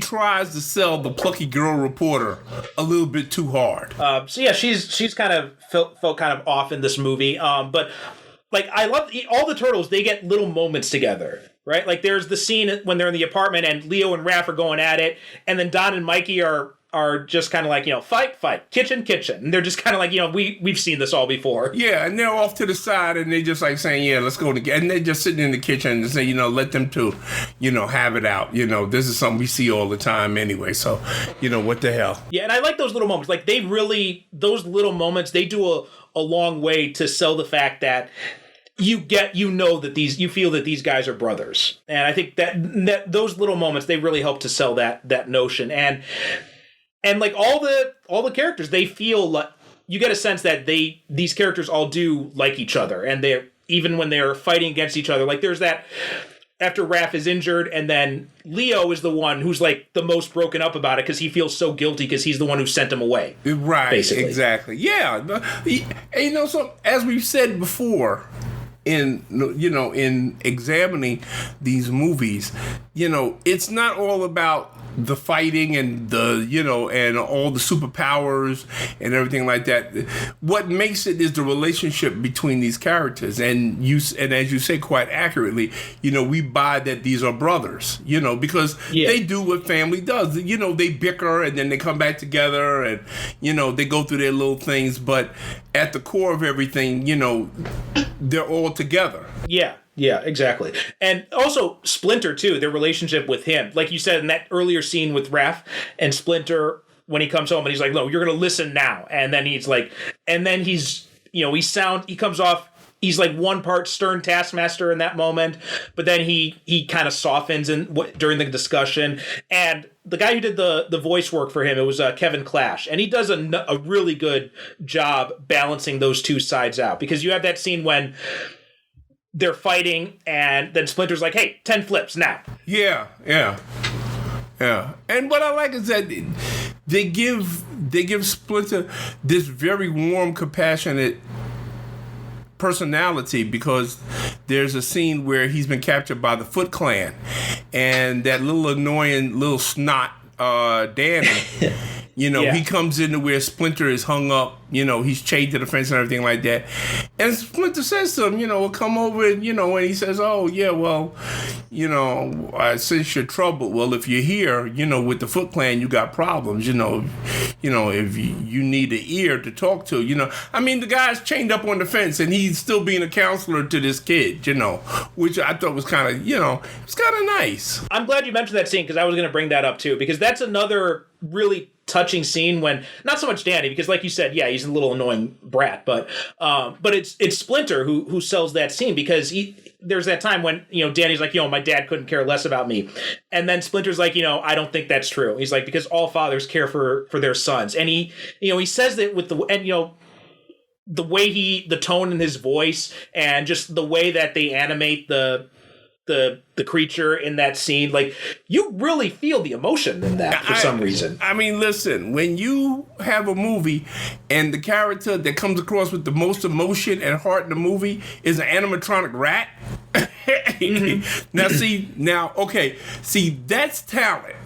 tries to sell the plucky girl reporter a little bit too hard. So yeah, she's kind of felt kind of off in this movie. But like I love all the Turtles. They get little moments together, right? Like there's the scene when they're in the apartment and Leo and Raph are going at it, and then Don and Mikey are just kind of like, fight, kitchen. And they're just kind of like, we've seen this all before. Yeah, and they're off to the side and they're just like saying, yeah, let's go together. And they're just sitting in the kitchen and say, let them two, have it out. This is something we see all the time anyway. So, what the hell? Yeah, and I like those little moments. Like those little moments, they do a long way to sell the fact that you feel that these guys are brothers. And I think that those little moments, they really help to sell that notion. And like all the characters, they feel like, you get a sense that these characters all do like each other, and they're, even when they're fighting against each other, like there's that, after Raph is injured, and then Leo is the one who's like the most broken up about it because he feels so guilty because he's the one who sent him away. Right, basically. Exactly. Yeah. And so as we've said before, in examining these movies, it's not all about the fighting and and all the superpowers and everything like that. What makes it is the relationship between these characters, and as you say quite accurately, we buy that these are brothers, because they do what family does. They bicker and then they come back together, and they go through their little things, but at the core of everything, they're all together. Yeah, exactly. And also Splinter, too, their relationship with him. Like you said in that earlier scene with Raph and Splinter, when he comes home and he's like, no, you're going to listen now. And then he's like, he comes off, he's like one part stern taskmaster in that moment, but then he kind of softens during the discussion. And the guy who did the voice work for him, it was Kevin Clash. And he does a really good job balancing those two sides out, because you have that scene when they're fighting, and then Splinter's like, hey, 10 flips now. Yeah. And what I like is that they give Splinter this very warm, compassionate personality, because there's a scene where he's been captured by the Foot Clan, and that little annoying little snot Danny, he comes into where Splinter is hung up, he's chained to the fence and everything like that. And Splinter says to him, come over, and he says, oh, yeah, well, I sense you're troubled. Well, if you're here, with the Foot Clan, you got problems, if you need an ear to talk to, the guy's chained up on the fence and he's still being a counselor to this kid, which I thought was kind of, it's kind of nice. I'm glad you mentioned that scene, because I was going to bring that up too, because that's another really touching scene, when not so much Danny, because like you said, he's a little annoying brat, but it's Splinter who sells that scene, because there's that time when Danny's like, my dad couldn't care less about me, and then Splinter's like, I don't think that's true. He's like, because all fathers care for their sons, and he says that with the way the tone in his voice, and just the way that they animate the creature in that scene, like, you really feel the emotion in that for some reason. Listen, when you have a movie and the character that comes across with the most emotion and heart in the movie is an animatronic rat, that's talent.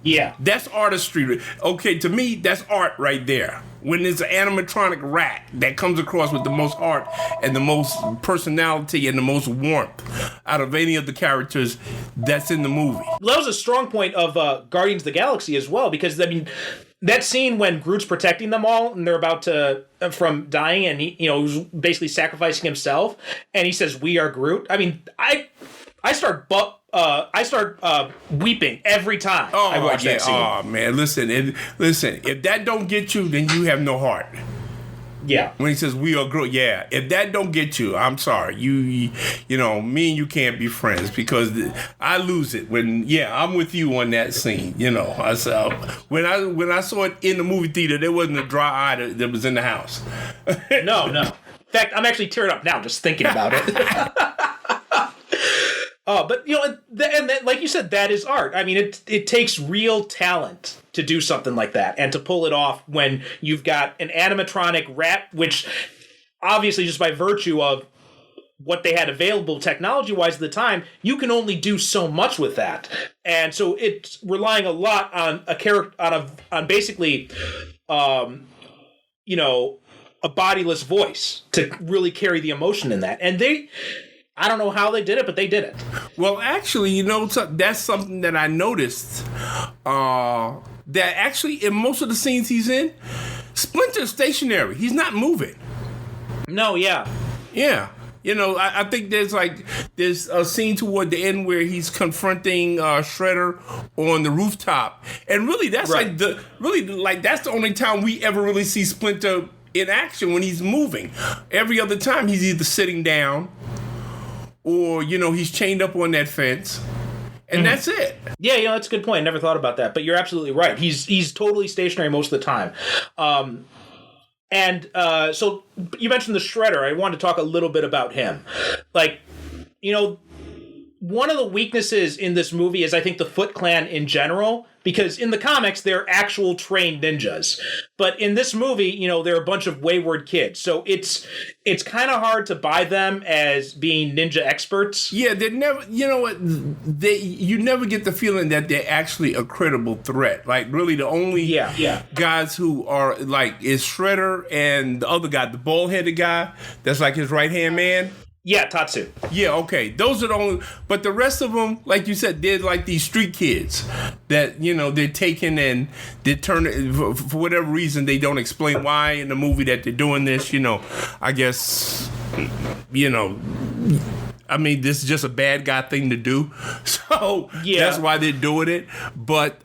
Yeah. That's artistry. Okay, to me, that's art right there. When there's an animatronic rat that comes across with the most heart and the most personality and the most warmth out of any of the characters that's in the movie. Well, that was a strong point of Guardians of the Galaxy as well, because, that scene when Groot's protecting them all and they're about to, from dying, and he's basically sacrificing himself, and he says, "We are Groot." I start weeping every time I watch that scene. Oh man, listen, if that don't get you, then you have no heart. Yeah. When he says "we are Groot," if that don't get you, I'm sorry. Me and you can't be friends, because I lose it when I'm with you on that scene. When I saw it in the movie theater, there wasn't a dry eye that was in the house. No. In fact, I'm actually tearing up now just thinking about it. But and like you said, that is art. It takes real talent to do something like that and to pull it off when you've got an animatronic rat, which obviously just by virtue of what they had available technology-wise at the time, you can only do so much with that, and so it's relying a lot on a character on basically, a bodiless voice to really carry the emotion in that, and I don't know how they did it, but they did it. Well, actually, that's something that I noticed. That actually, in most of the scenes he's in, Splinter's stationary. He's not moving. No, yeah. Yeah. I think there's a scene toward the end where he's confronting Shredder on the rooftop, and really that's that's the only time we ever really see Splinter in action when he's moving. Every other time he's either sitting down or, he's chained up on that fence. And that's it. Yeah, that's a good point. I never thought about that. But you're absolutely right. He's totally stationary most of the time. So you mentioned the Shredder. I wanted to talk a little bit about him. Like, one of the weaknesses in this movie is, I think, the Foot Clan in general, because in the comics, they're actual trained ninjas. But in this movie, they're a bunch of wayward kids. So it's kind of hard to buy them as being ninja experts. Yeah, they never, you never get the feeling that they're actually a credible threat. Like, really, the only guys who are, like, is Shredder and the other guy, the bald-headed guy, that's like his right-hand man. Yeah, Tatsu. Yeah, okay. Those are the only... But the rest of them, like you said, they're like these street kids that, they're taking and they turn... For whatever reason, they don't explain why in the movie that they're doing this, I guess, I mean, this is just a bad guy thing to do. So, that's why they're doing it. But,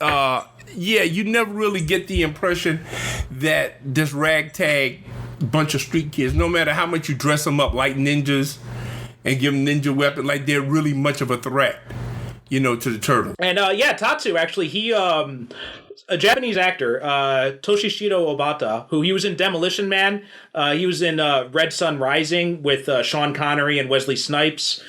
you never really get the impression that this ragtag bunch of street kids, no matter how much you dress them up like ninjas and give them ninja weapons, like they're really much of a threat, to the Turtles. And Tatsu, actually, he a Japanese actor, Toshishiro Obata, who he was in Demolition Man. He was in Red Sun Rising with Sean Connery and Wesley Snipes.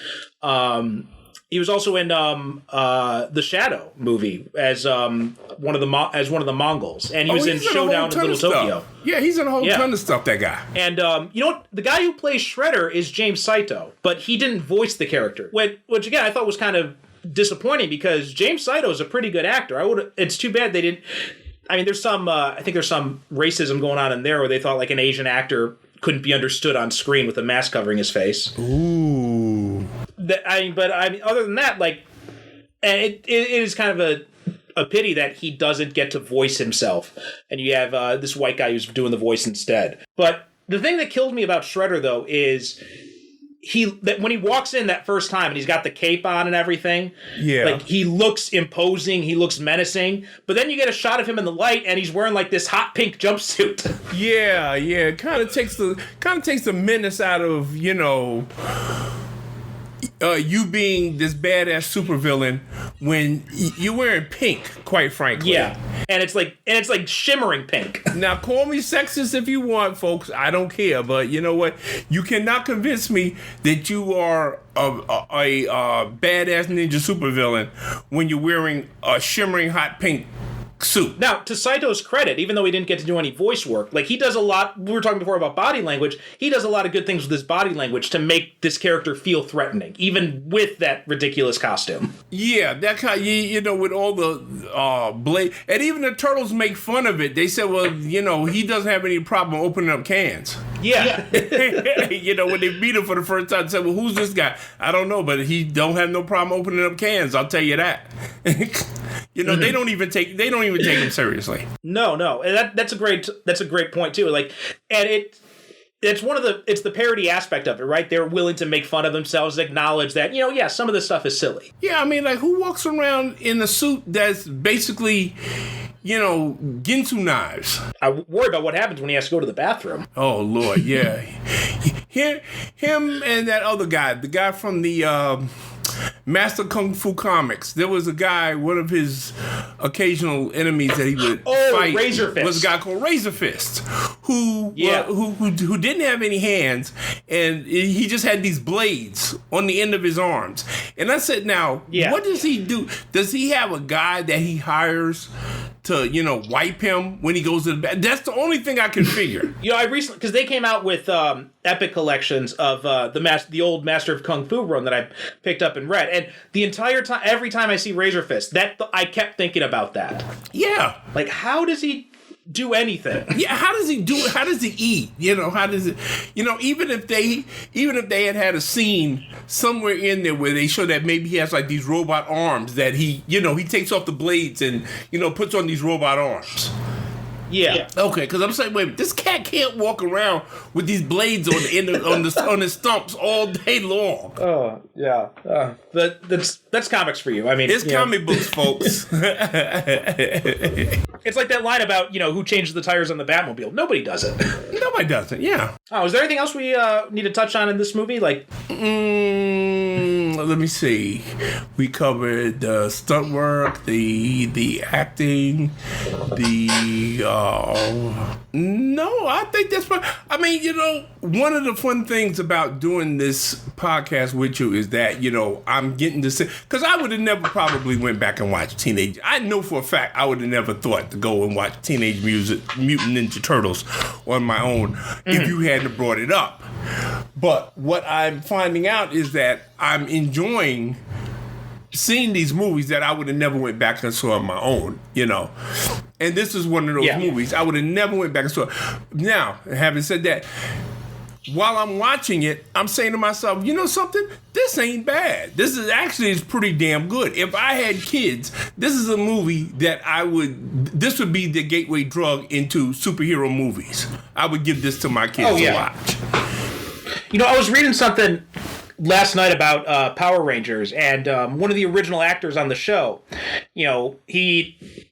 He was also in the Shadow movie as one of the Mongols, and he was in Showdown in Little Tokyo. Yeah, he's in a whole ton of stuff. That guy. And you know what? The guy who plays Shredder is James Saito, but he didn't voice the character, which again I thought was kind of disappointing because James Saito is a pretty good actor. It's too bad they didn't. I mean, there's some. I think there's some racism going on in there where they thought like an Asian actor couldn't be understood on screen with a mask covering his face. Ooh. But other than that, like, it is kind of a pity that he doesn't get to voice himself, and you have this white guy who's doing the voice instead. But the thing that killed me about Shredder, though, is when he walks in that first time and he's got the cape on and everything, like he looks imposing, he looks menacing. But then you get a shot of him in the light and he's wearing like this hot pink jumpsuit. Yeah, it kind of takes the menace out of you being this badass supervillain when you're wearing pink, quite frankly. Yeah. And it's like shimmering pink. Now, call me sexist if you want, folks. I don't care. But you know what? You cannot convince me that you are a badass ninja supervillain when you're wearing a shimmering hot pink suit. Now, to Saito's credit, even though he didn't get to do any voice work, like he does a lot. We were talking before about body language. He does a lot of good things with his body language to make this character feel threatening, even with that ridiculous costume. Yeah, that kind of, with all the blade, and even the Turtles make fun of it. They said, well, he doesn't have any problem opening up cans. Yeah. When they meet him for the first time, they say, well, who's this guy? I don't know, but he don't have no problem opening up cans. I'll tell you that. They don't even take him seriously. No, and that's a great point too. Like, and it's the parody aspect of it, right? They're willing to make fun of themselves, acknowledge that some of this stuff is silly. Yeah, I mean, like who walks around in a suit that's basically Ginsu knives? I worry about what happens when he has to go to the bathroom. Oh Lord, yeah. Him and that other guy, the guy from the Master Kung Fu Comics. There was a guy, one of his occasional enemies that he would fight Razor Fist. Was a guy called Razor Fist, who didn't have any hands, and he just had these blades on the end of his arms. And I said, now, what does he do? Does he have a guy that he hires to, wipe him when he goes to the bath? That's the only thing I can figure. I recently, because they came out with epic collections of the old Master of Kung Fu run that I picked up and read, and the entire time, every time I see Razor Fist, I kept thinking about that. Yeah. Like, how does he do anything? Yeah, how does he do it? How does he eat? How does it? Even if they had a scene somewhere in there where they show that maybe he has like these robot arms that he takes off the blades and puts on these robot arms. Yeah. Okay, because I'm saying, wait, this cat can't walk around with these blades on the end on his stumps all day long. Oh yeah. That's comics for you. I mean, it's comic books, folks. It's like that line about, who changes the tires on the Batmobile. Nobody does it. Nobody does it, yeah. Oh, is there anything else we need to touch on in this movie? Like, let me see. We covered the stunt work, the acting, no, I think that's fun. I mean, one of the fun things about doing this podcast with you is that, I'm getting to see, because I would have never probably went back and watched Teenage. I know for a fact I would have never thought to go and watch Teenage Mutant Ninja Turtles on my own if you hadn't brought it up. But what I'm finding out is that I'm enjoying seeing these movies that I would have never went back and saw on my own, And this is one of those movies I would have never went back and saw. Now, having said that, while I'm watching it, I'm saying to myself, you know something? This ain't bad. This is pretty damn good. If I had kids, this is a movie that this would be the gateway drug into superhero movies. I would give this to my kids to watch. I was reading something last night about Power Rangers, and one of the original actors on the show,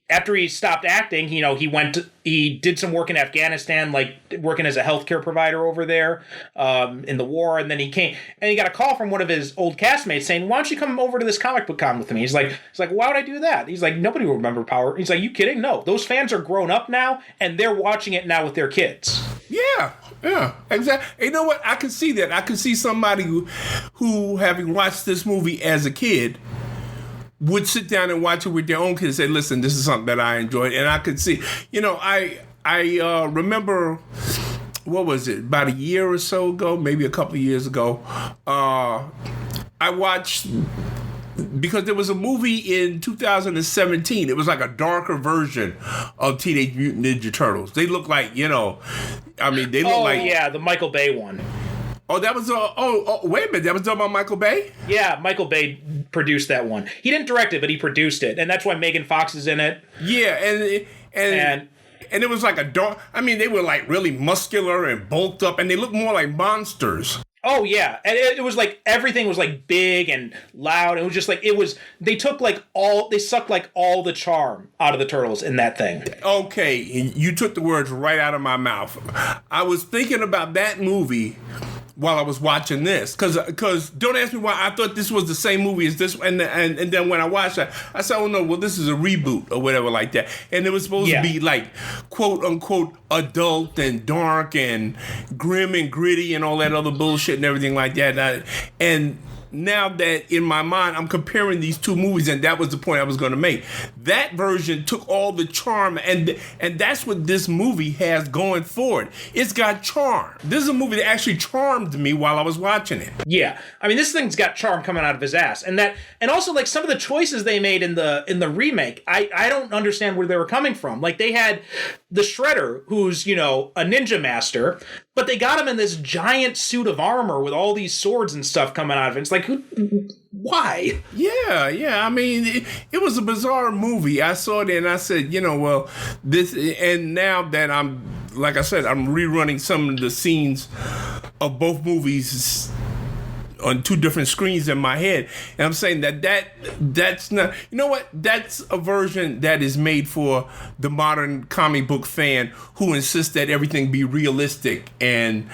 after he stopped acting, he did some work in Afghanistan, like working as a healthcare provider over there in the war, and then he got a call from one of his old castmates saying, "Why don't you come over to this comic book con with me?" He's like, "Why would I do that?" He's like, "Nobody will remember Power." He's like, "You kidding? No, those fans are grown up now, and they're watching it now with their kids." Yeah, exactly. You know what? I can see that. I can see somebody who having watched this movie as a kid, would sit down and watch it with their own kids and say, listen, this is something that I enjoyed. And I could see, I remember, what was it, about a year or so ago, maybe a couple of years ago, I watched, because there was a movie in 2017. It was like a darker version of Teenage Mutant Ninja Turtles. They look like, they look like... Oh, yeah, the Michael Bay one. Oh, that was wait a minute, that was done by Michael Bay? Yeah, Michael Bay produced that one. He didn't direct it, but he produced it, and that's why Megan Fox is in it. Yeah, and it was like a dark. They were like really muscular and bulked up, and they looked more like monsters. Oh yeah, and it was like everything was like big and loud. It was just like they sucked like all the charm out of the turtles in that thing. Okay, you took the words right out of my mouth. I was thinking about that movie while I was watching this, because don't ask me why I thought this was the same movie as this, and then when I watched it, I said, oh no, well this is a reboot or whatever like that, and it was supposed to be like quote unquote adult and dark and grim and gritty and all that other bullshit and everything like that, and now that in my mind I'm comparing these two movies, and that was the point I was going to make. That version took all the charm, and that's what this movie has going for it. It's got charm. This is a movie that actually charmed me while I was watching it. Yeah, this thing's got charm coming out of his ass, and also like some of the choices they made in the remake, I don't understand where they were coming from. Like they had the Shredder, who's a ninja master, but they got him in this giant suit of armor with all these swords and stuff coming out of it. It's like, why? Yeah. It was a bizarre movie. I saw it and I said, well, this, and now that I'm rerunning some of the scenes of both movies on two different screens in my head, and I'm saying that's not, that's a version that is made for the modern comic book fan who insists that everything be realistic and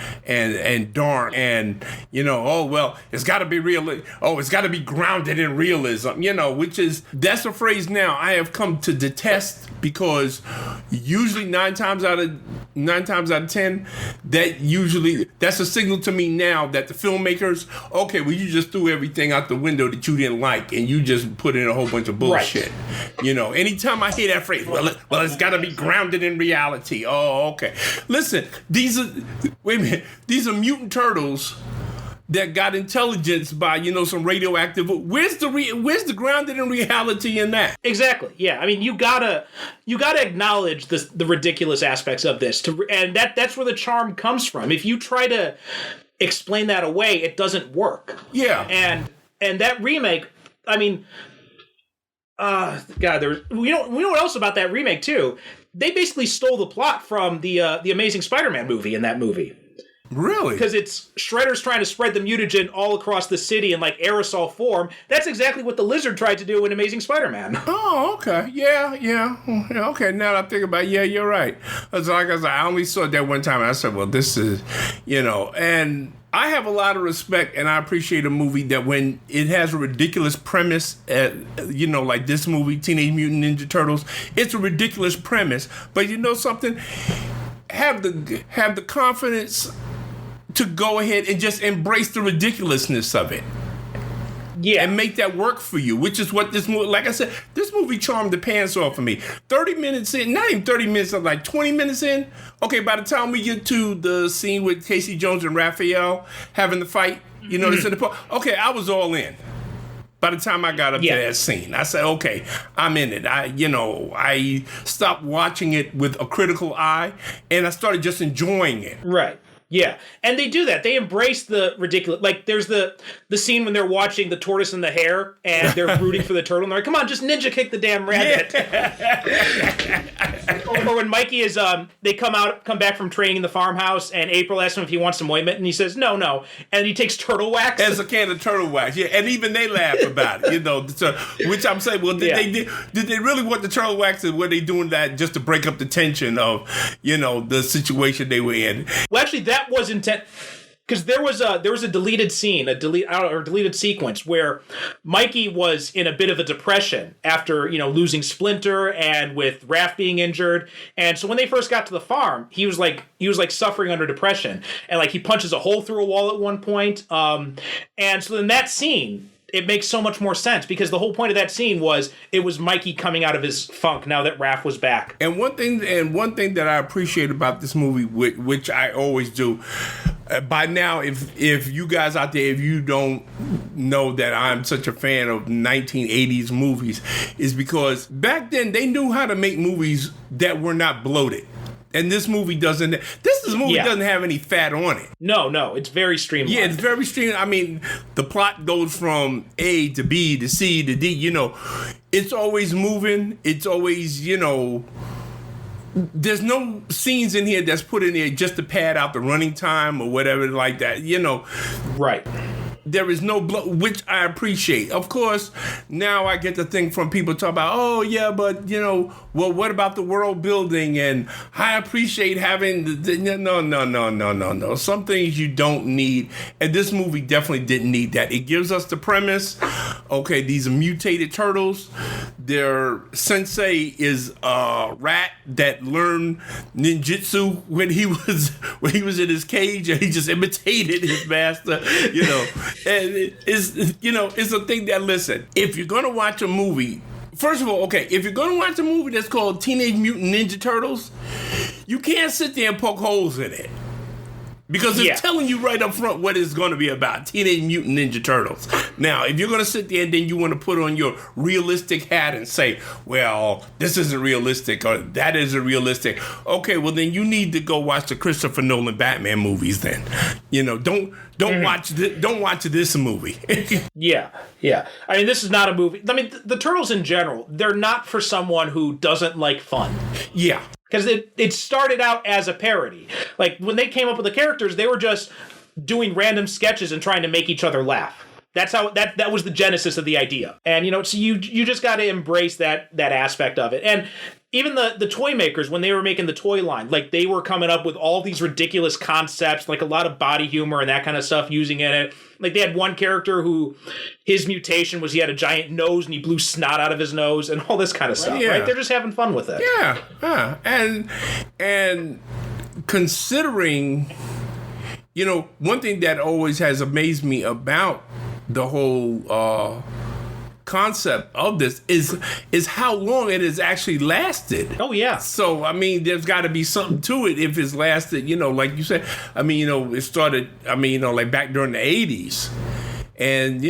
dark, and it's got to be real, it's got to be grounded in realism, that's a phrase now I have come to detest, because usually 9 times out of 10 that's a signal to me now that the filmmakers, okay, well, you just threw everything out the window that you didn't like, and you just put in a whole bunch of bullshit. Right. Anytime I hear that phrase, well, it's got to be grounded in reality. Oh, okay. Listen, these are mutant turtles that got intelligence by some radioactive. Where's the grounded in reality in that? Exactly. Yeah. You gotta acknowledge the ridiculous aspects of this, and that's where the charm comes from. If you try to explain that away, it doesn't work. Yeah. And that remake, God, we know what else about that remake too. They basically stole the plot from the Amazing Spider-Man movie in that movie. Really? Because it's Shredder's trying to spread the mutagen all across the city in like aerosol form. That's exactly what the Lizard tried to do in Amazing Spider-Man. Oh, okay. Yeah. Okay, now that I think about it, yeah, you're right. It's like I said, I only saw it that one time, and I said, well, this is, and I have a lot of respect, and I appreciate a movie that when it has a ridiculous premise, like this movie, Teenage Mutant Ninja Turtles, it's a ridiculous premise, but you know something? Have the confidence to go ahead and just embrace the ridiculousness of it. Yeah. And make that work for you, which is what this movie, like I said, this movie charmed the pants off of me. 30 minutes in, not even 30 minutes, like 20 minutes in. Okay, by the time we get to the scene with Casey Jones and Raphael having the fight, this in the park, okay, I was all in. By the time I got up to that scene, I said, okay, I'm in it. I stopped watching it with a critical eye, and I started just enjoying it. Right. Yeah, and they do that. They embrace the ridiculous. Like, there's the scene when they're watching the tortoise and the hare, and they're rooting for the turtle, and they're like, come on, just ninja kick the damn rabbit. Or when Mikey is, they come back from training in the farmhouse, and April asks him if he wants some ointment, and he says, no. And he takes turtle wax. As a can of turtle wax, yeah. And even they laugh about it, So, which I'm saying, well, did they really want the turtle wax, or were they doing that just to break up the tension of, the situation they were in? Well, actually, that was intent, because there was a deleted scene, deleted sequence where Mikey was in a bit of a depression after losing Splinter and with Raph being injured, and so when they first got to the farm, he was like suffering under depression, and like he punches a hole through a wall at one point, and so in that scene, it makes so much more sense because the whole point of that scene was it was Mikey coming out of his funk now that Raph was back. And one thing that I appreciate about this movie, which I always do, by now, if you guys out there, if you don't know that I'm such a fan of 1980s movies, is because back then they knew how to make movies that were not bloated. And this movie doesn't. This movie doesn't have any fat on it. No, it's very streamlined. Yeah, it's very streamlined. I mean, the plot goes from A to B to C to D. It's always moving. It's always, there's no scenes in here that's put in there just to pad out the running time or whatever like that. Right. There is no which I appreciate. Of course, now I get the thing from people talk about, oh yeah, but well, what about the world building? And I appreciate having no. Some things you don't need, and this movie definitely didn't need that. It gives us the premise. Okay, these are mutated turtles. Their sensei is a rat that learned ninjutsu when he was in his cage, and he just imitated his master. And it's a thing that, listen, if you're going to watch a movie, first of all, okay, if you're going to watch a movie that's called Teenage Mutant Ninja Turtles, you can't sit there and poke holes in it. Because it's telling you right up front what it's going to be about. Teenage Mutant Ninja Turtles. Now, if you're going to sit there and then you want to put on your realistic hat and say, well, this isn't realistic or that isn't realistic. Okay, well, then you need to go watch the Christopher Nolan Batman movies then. Don't watch this movie. Yeah. I mean, this is not a movie. I mean, the Turtles in general, they're not for someone who doesn't like fun. Yeah. Because it started out as a parody. Like, when they came up with the characters, they were just doing random sketches and trying to make each other laugh. That's how that was the genesis of the idea. And, so you just got to embrace that aspect of it. And even the toy makers, when they were making the toy line, like, they were coming up with all these ridiculous concepts, like a lot of body humor and that kind of stuff using in it. Like, they had one character who his mutation was he had a giant nose and he blew snot out of his nose and all this kind of stuff, right? They're just having fun with it. Yeah. And considering, one thing that always has amazed me about the whole concept of this is how long it has actually lasted. Oh yeah. So I mean, there's got to be something to it if it's lasted. Like you said. I mean, it started. I mean, like back during the 80s, and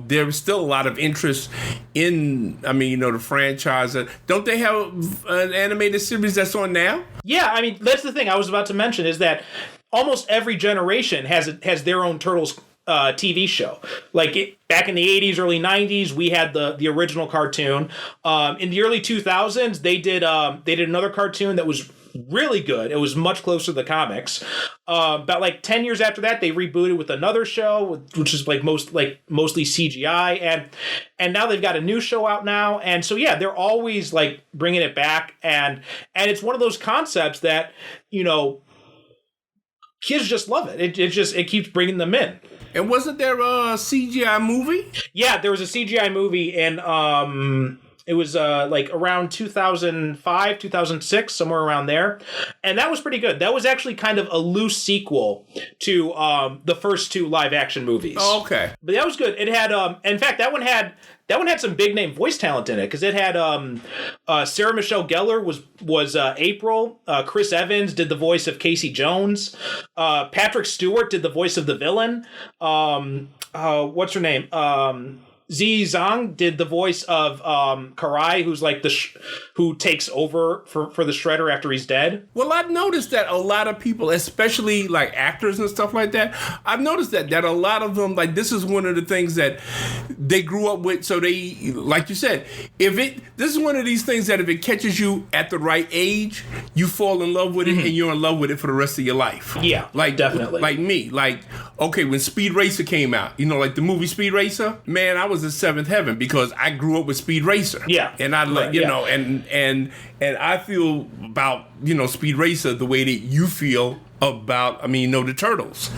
there was still a lot of interest in. I mean, the franchise. Don't they have an animated series that's on now? Yeah, I mean, that's the thing I was about to mention is that almost every generation has their own Turtles TV show. Like back in the 80s, early 90s, we had the original cartoon. In the early 2000s, they did another cartoon that was really good. It was much closer to the comics. About like 10 years after that, they rebooted with another show, which is like mostly CGI, and now they've got a new show out now, and so yeah, they're always like bringing it back, and it's one of those concepts that, you know, kids just love it. It keeps bringing them in. And wasn't there a CGI movie? Yeah, there was a CGI movie, and it was like around 2005, 2006, somewhere around there. And that was pretty good. That was actually kind of a loose sequel to the first two live action movies. Oh, okay. But that was good. It had, in fact, that one had some big name voice talent in it, because it had Sarah Michelle Gellar was April. Chris Evans did the voice of Casey Jones. Patrick Stewart did the voice of the villain. What's her name? Zi Zhang did the voice of Karai, who's like who takes over for the Shredder after he's dead. Well, I've noticed that a lot of people, especially like actors and stuff like that, I've noticed that a lot of them, like, this is one of the things that they grew up with. So they, like you said, this is one of these things that if it catches you at the right age, you fall in love with it, and you're in love with it for the rest of your life. Yeah, like definitely. Like me, like, okay, when Speed Racer came out, you know, like the movie Speed Racer, man, I was in seventh heaven because I grew up with Speed Racer. Yeah. And I like, you know, and I feel about, you know, Speed Racer the way that you feel about, I mean, you know, the Turtles,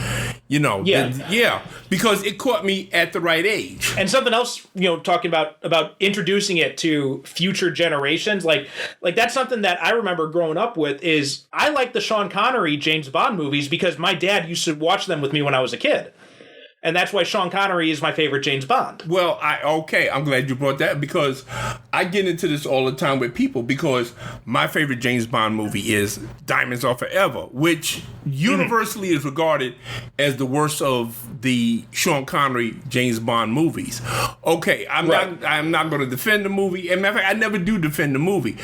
you know. Yeah. Because it caught me at the right age. And something else, you know, talking about introducing it to future generations, like that's something that I remember growing up with is I like the Sean Connery James Bond movies because my dad used to watch them with me when I was a kid. And that's why Sean Connery is my favorite James Bond. Well, I'm glad you brought that, because I get into this all the time with people, because my favorite James Bond movie is Diamonds Are Forever, which universally is regarded as the worst of the Sean Connery James Bond movies. Okay, I'm not going to defend the movie. As a matter of fact, I never do defend the movie.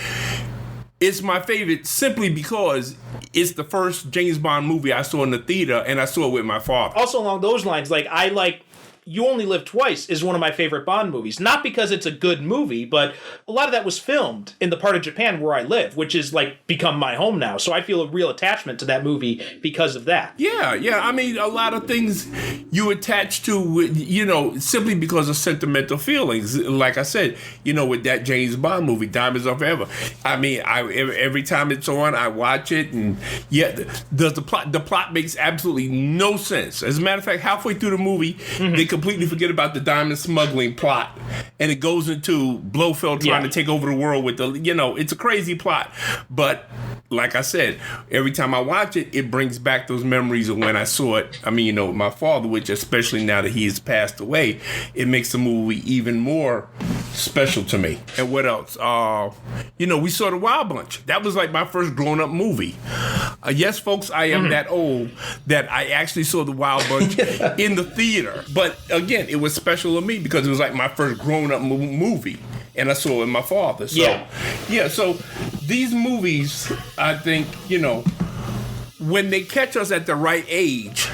It's my favorite simply because it's the first James Bond movie I saw in the theater, and I saw it with my father. Also along those lines, like I like You Only Live Twice is one of my favorite Bond movies. Not because it's a good movie, but a lot of that was filmed in the part of Japan where I live, which is like become my home now. So I feel a real attachment to that movie because of that. Yeah. I mean, a lot of things you attach to, you know, simply because of sentimental feelings. Like I said, you know, with that James Bond movie, Diamonds Are Forever. I mean, every time it's on, I watch it, and the plot makes absolutely no sense. As a matter of fact, halfway through the movie, they completely forget about the diamond smuggling plot, and it goes into Blofeld trying to take over the world with the, you know, it's a crazy plot. But like I said, every time I watch it, it brings back those memories of when I saw it. I mean, you know, my father, which especially now that he has passed away, it makes the movie even more special to me. And what else? You know, we saw The Wild Bunch. That was like my first grown-up movie. Yes, folks, I am that old that I actually saw The Wild Bunch in the theater. But again, it was special to me because it was like my first grown-up movie, and I saw it with my father. So, so these movies, I think, you know, when they catch us at the right age,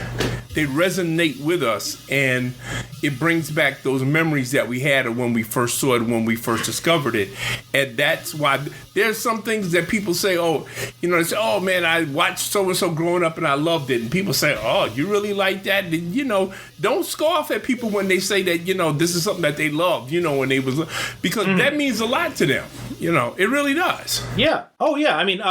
they resonate with us, and it brings back those memories that we had of when we first saw it, when we first discovered it. And that's why there's some things that people say, oh, you know, they say, oh man, I watched so-and-so growing up and I loved it. And people say, oh, you really like that? And, you know, don't scoff at people when they say that, you know, this is something that they loved, you know, when they was, because that means a lot to them. You know, it really does. Yeah. Oh yeah. I mean,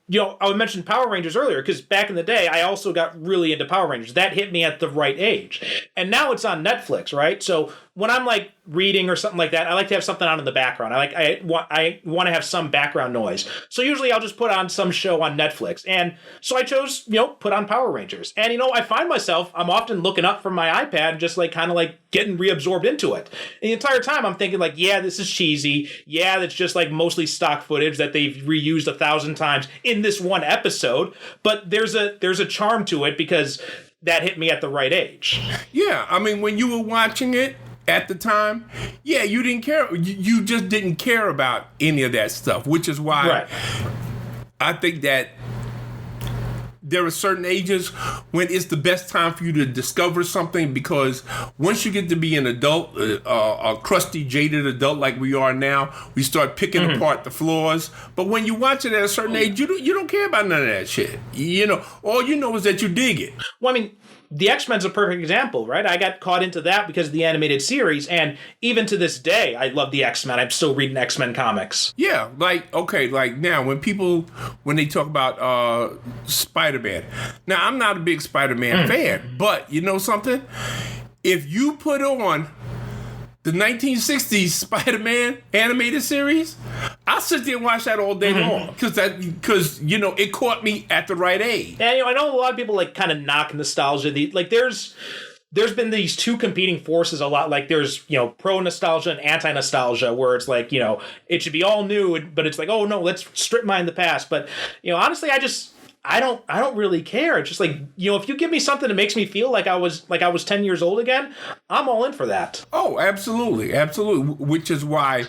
you know, I mentioned Power Rangers earlier because back in the day, I also got really into Power Rangers. That hit me at the right age. And now it's on Netflix, right? So when I'm like reading or something like that, I like to have something on in the background. I want to have some background noise. So usually I'll just put on some show on Netflix. And so I chose, you know, put on Power Rangers. And, you know, I find myself, I'm often looking up from my iPad, just like kind of like getting reabsorbed into it. And the entire time I'm thinking like, yeah, this is cheesy. Yeah, that's just like mostly stock footage that they've reused 1,000 times in this one episode. But there's a charm to it because that hit me at the right age. Yeah, I mean, when you were watching it at the time, yeah, you didn't care. You just didn't care about any of that stuff, which is why I think that there are certain ages when it's the best time for you to discover something, because once you get to be an adult, a crusty, jaded adult like we are now, we start picking apart the flaws. But when you watch it at a certain age, you don't care about none of that shit. You know, all you know is that you dig it. Well, I mean, the X-Men's a perfect example, right? I got caught into that because of the animated series, and even to this day, I love the X-Men. I'm still reading X-Men comics. Yeah, like now when they talk about Spider-Man. Now, I'm not a big Spider-Man fan, but you know something? If you put on the 1960s Spider-Man animated series, I'll sit there and watch that all day long because you know it caught me at the right age. And you know, I know a lot of people like kind of knock nostalgia. There's been these two competing forces a lot. Like there's, you know, pro nostalgia and anti nostalgia, where it's like, you know, it should be all new, but it's like, oh no, let's strip mine the past. But you know, honestly, I don't really care. It's just like, you know, if you give me something that makes me feel like I was 10 years old again, I'm all in for that. Oh, absolutely. Absolutely. Which is why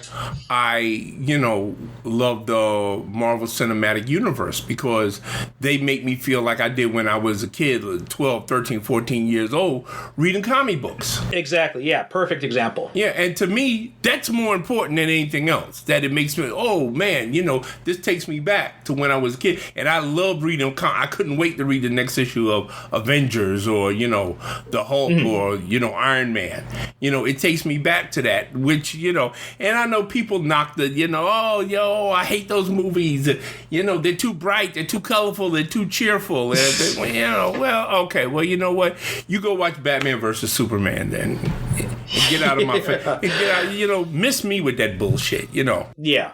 I, you know, love the Marvel Cinematic Universe, because they make me feel like I did when I was a kid, 12, 13, 14 years old, reading comic books. Exactly. Yeah. Perfect example. Yeah. And to me, that's more important than anything else. That it makes me, oh man, you know, this takes me back to when I was a kid. And I love reading. I couldn't wait to read the next issue of Avengers, or, you know, the Hulk, or, you know, Iron Man. You know, it takes me back to that, which, you know, and I know people knock the, you know, oh, yo, I hate those movies. You know, they're too bright, they're too colorful, they're too cheerful. And you know, well, okay, well, you know what? You go watch Batman versus Superman then. And get out of my face. And get out, you know, miss me with that bullshit, you know. Yeah.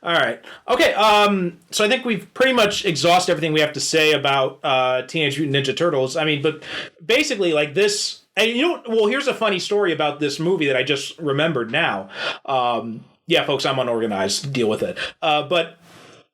All right. Okay, so I think we've pretty much exhausted everything we have to say about Teenage Mutant Ninja Turtles. I mean, but basically, like this, and you know, well, here's a funny story about this movie that I just remembered now. Yeah, folks, I'm unorganized. Deal with it. But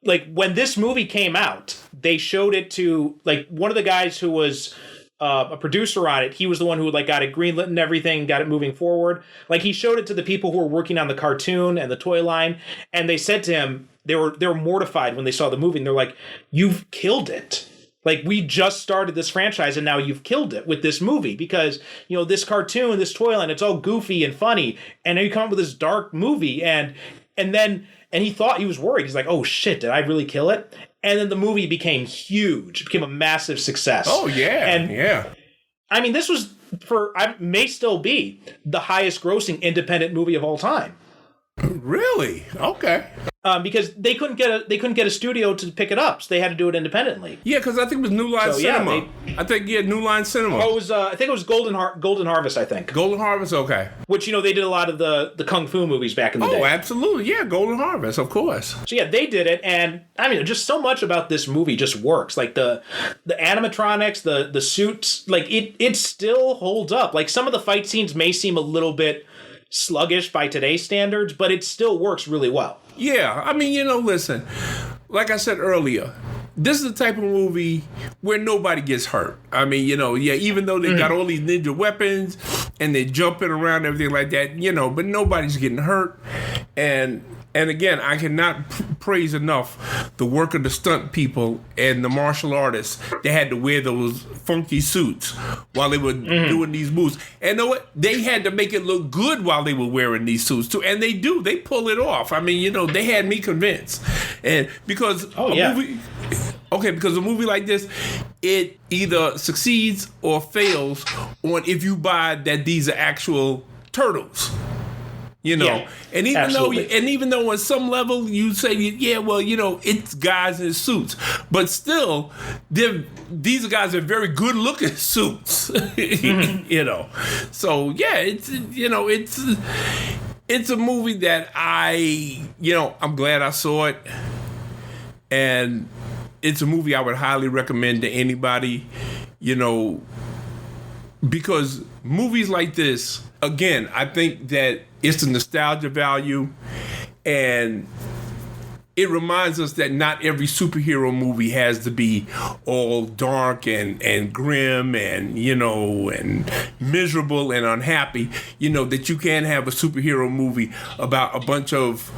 like when this movie came out, they showed it to like one of the guys who was a producer on it. He was the one who like got it greenlit and everything, got it moving forward. Like he showed it to the people who were working on the cartoon and the toy line, and they said to him, they were mortified when they saw the movie, and they're like, "You've killed it. Like, we just started this franchise and now you've killed it with this movie, because, you know, this cartoon, this toy line, it's all goofy and funny, and now you come up with this dark movie." And he thought, he was worried. He's like, "Oh shit, did I really kill it?" And then the movie became huge. It became a massive success. Oh, yeah. And yeah. I mean, this was, may still be the highest grossing independent movie of all time. Really? Okay. Because they couldn't get a studio to pick it up, so they had to do it independently. Yeah, because I think it was New Line Cinema. New Line Cinema. Oh, it was. I think it was Golden Harvest. I think Golden Harvest. Okay. Which, you know, they did a lot of the kung fu movies back in the day. Oh, absolutely. Yeah, Golden Harvest, of course. So yeah, they did it, and I mean, just so much about this movie just works. Like the animatronics, the suits, like it still holds up. Like some of the fight scenes may seem a little bit sluggish by today's standards, but it still works really well. Yeah, I mean, you know, listen, like I said earlier, this is the type of movie where nobody gets hurt. I mean, you know, yeah, even though they got all these ninja weapons and they're jumping around and everything like that, you know, but nobody's getting hurt. And again, I cannot praise enough the work of the stunt people and the martial artists. They had to wear those funky suits while they were doing these moves. And you know what? They had to make it look good while they were wearing these suits too. And they do. They pull it off. I mean, you know, they had me convinced. And because because a movie like this, it either succeeds or fails on if you buy that these are actual turtles. You know, and even though on some level you say, yeah, well, you know, it's guys in suits, but still, these are guys in very good looking suits. You know, so yeah, it's a movie that I'm glad I saw it, and it's a movie I would highly recommend to anybody, you know, because movies like this, again, I think that it's the nostalgia value, and it reminds us that not every superhero movie has to be all dark and grim and, you know, and miserable and unhappy. You know, that you can have a superhero movie about a bunch of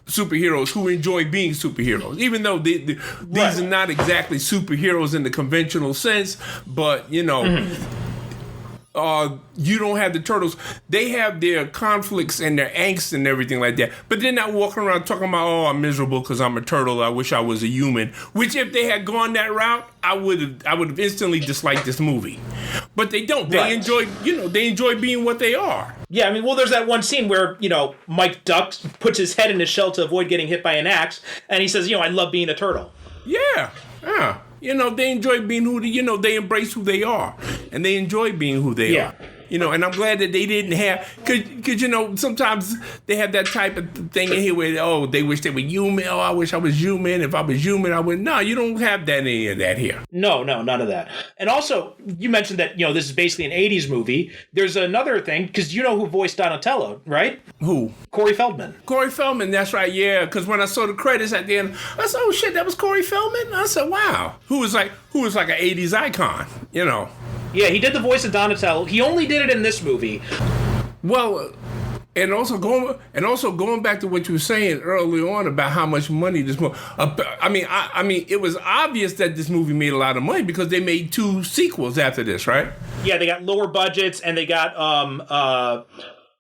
superheroes who enjoy being superheroes, even though these are not exactly superheroes in the conventional sense, but you know. You don't have the Turtles. They have their conflicts and their angst and everything like that. But they're not walking around talking about, oh, I'm miserable because I'm a turtle. I wish I was a human. Which, if they had gone that route, I would have instantly disliked this movie. But they don't. They enjoy, they enjoy being what they are. Yeah, I mean, well, there's that one scene where, Mike Duck puts his head in his shell to avoid getting hit by an axe, and he says, I love being a turtle. Yeah. They enjoy being they embrace who they are. And they enjoy being who they are. And I'm glad that they didn't have, because, sometimes they have that type of thing in here where, oh, they wish they were human. Oh, I wish I was human. If I was human, I would. No, you don't have any of that here. No, none of that. And also, you mentioned that, this is basically an 80s movie. There's another thing, because you know who voiced Donatello, right? Who? Corey Feldman. Corey Feldman, that's right, yeah. Because when I saw the credits at the end, I said, oh, shit, that was Corey Feldman? I said, wow. Who was like an 80s icon, Yeah, he did the voice of Donatello. He only did it in this movie. Well, and also going back to what you were saying early on about how much money this movie. I mean, it was obvious that this movie made a lot of money because they made 2 sequels after this, right? Yeah, they got lower budgets and they got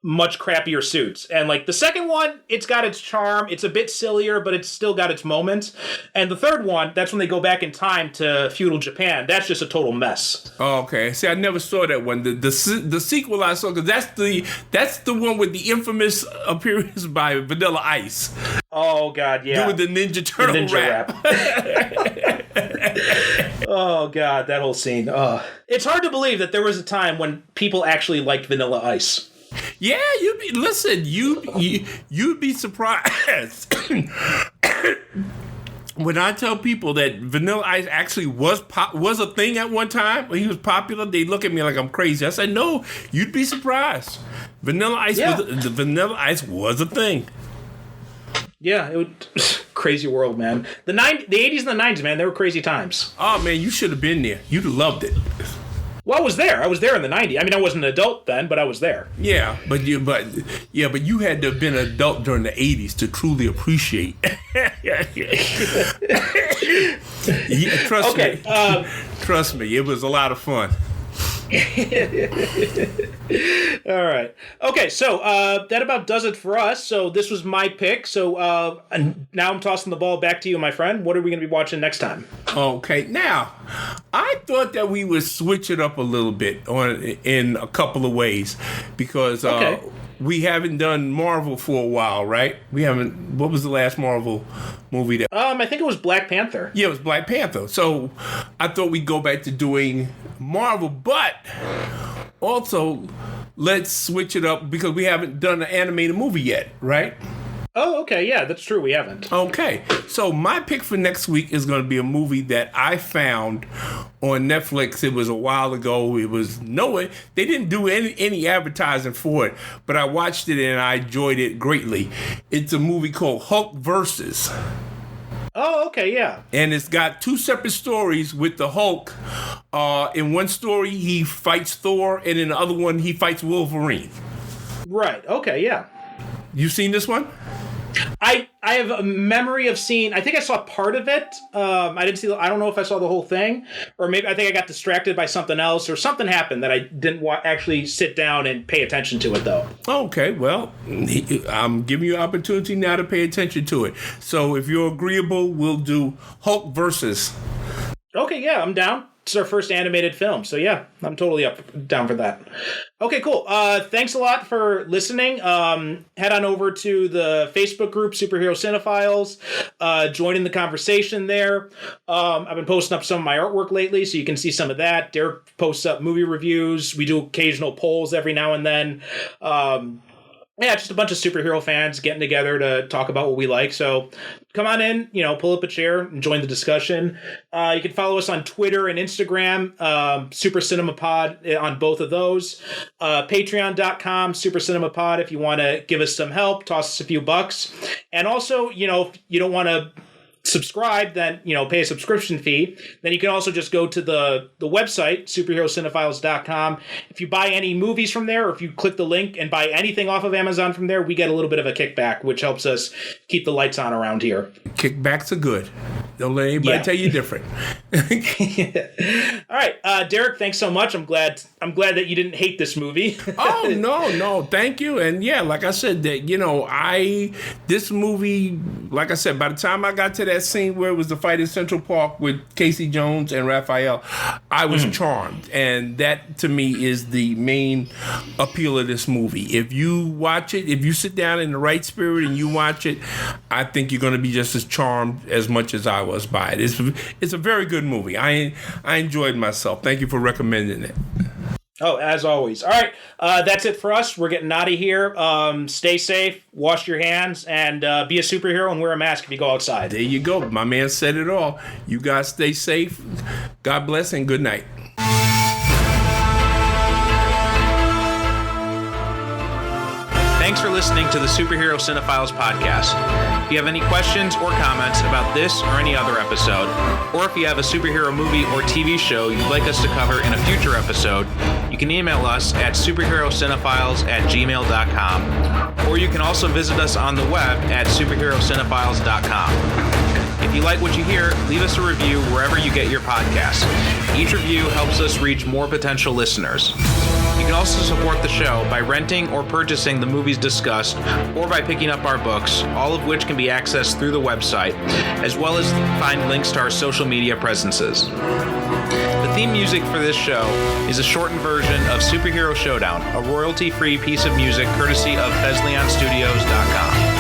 much crappier suits. And like the second one, it's got its charm. It's a bit sillier, but it's still got its moments. And the third one, that's when they go back in time to feudal Japan. That's just a total mess. Oh, okay. See, I never saw that one. The sequel I saw, because that's the one with the infamous appearance by Vanilla Ice. Oh God, yeah. Doing the Ninja Turtle rap. Oh God, that whole scene. It's hard to believe that there was a time when people actually liked Vanilla Ice. Yeah, you'd be surprised. When I tell people that Vanilla Ice actually was a thing at one time, when he was popular, they look at me like I'm crazy. I said, no, you'd be surprised. Vanilla Ice was a thing. Yeah, it was crazy world, man. The 80s and the 90s, man, they were crazy times. Oh man, you should have been there. You'd have loved it. Well, I was there. I was there in the 90s. I mean, I wasn't an adult then, but I was there. Yeah, but you had to have been an adult during the 80s to truly appreciate. Trust me, it was a lot of fun. All right. Okay, so that about does it for us. So this was my pick. So now I'm tossing the ball back to you, my friend. What are we going to be watching next time? Okay. Now, I thought that we would switch it up a little bit in a couple of ways because we haven't done Marvel for a while, right? What was the last Marvel movie that? I think it was Black Panther. Yeah, it was Black Panther. So I thought we'd go back to doing Marvel, but also let's switch it up because we haven't done an animated movie yet, right? Oh, okay. Yeah, that's true. We haven't. Okay. So my pick for next week is going to be a movie that I found on Netflix. It was a while ago. They didn't do any advertising for it, but I watched it and I enjoyed it greatly. It's a movie called Hulk Versus. Oh, okay, yeah. And it's got 2 separate stories with the Hulk. In one story, he fights Thor, and in the other one, he fights Wolverine. Right. Okay, yeah. You seen this one? I have a memory of seeing. I think I saw part of it. I didn't see. I don't know if I saw the whole thing, or maybe I think I got distracted by something else, or something happened that I didn't actually sit down and pay attention to it. Though. Okay, well, I'm giving you an opportunity now to pay attention to it. So if you're agreeable, we'll do Hulk versus. Okay, yeah, I'm down. It's our first animated film, so yeah, I'm totally down for that. Okay, cool. Thanks a lot for listening. Head on over to the Facebook group, Superhero Cinephiles. Join in the conversation there. I've been posting up some of my artwork lately, so you can see some of that. Derek posts up movie reviews. We do occasional polls every now and then. Yeah, just a bunch of superhero fans getting together to talk about what we like. So come on in, pull up a chair and join the discussion. You can follow us on Twitter and Instagram, Super Cinema Pod on both of those. Patreon.com, Super Cinema Pod, if you want to give us some help, toss us a few bucks. And also, if you don't want to subscribe, then, pay a subscription fee. Then you can also just go to the website, superherocinephiles.com. If you buy any movies from there, or if you click the link and buy anything off of Amazon from there, we get a little bit of a kickback, which helps us keep the lights on around here. Kickbacks are good. Don't let anybody tell you different. All right, Derek, thanks so much. I'm glad that you didn't hate this movie. Oh, no, thank you. And yeah, like I said, that this movie, like I said, by the time I got to that scene where it was the fight in Central Park with Casey Jones and Raphael, I was charmed. And that, to me, is the main appeal of this movie. If you watch it, if you sit down in the right spirit and you watch it, I think you're going to be just as charmed as much as I was by it. It's a very good movie. I enjoyed myself. Thank you for recommending it. Oh, as always. All right, that's it for us. We're getting out of here. Stay safe, wash your hands, and be a superhero and wear a mask if you go outside. There you go. My man said it all. You guys stay safe. God bless and good night. Thanks for listening to the Superhero Cinephiles podcast. If you have any questions or comments about this or any other episode, or if you have a superhero movie or TV show you'd like us to cover in a future episode, you can email us at superherocinephiles@gmail.com, or you can also visit us on the web at superherocinephiles.com. If you like what you hear, leave us a review wherever you get your podcasts. Each review helps us reach more potential listeners. You can also support the show by renting or purchasing the movies discussed, or by picking up our books, all of which can be accessed through the website, as well as find links to our social media presences. The theme music for this show is a shortened version of Superhero Showdown, a royalty-free piece of music courtesy of BesleonStudios.com.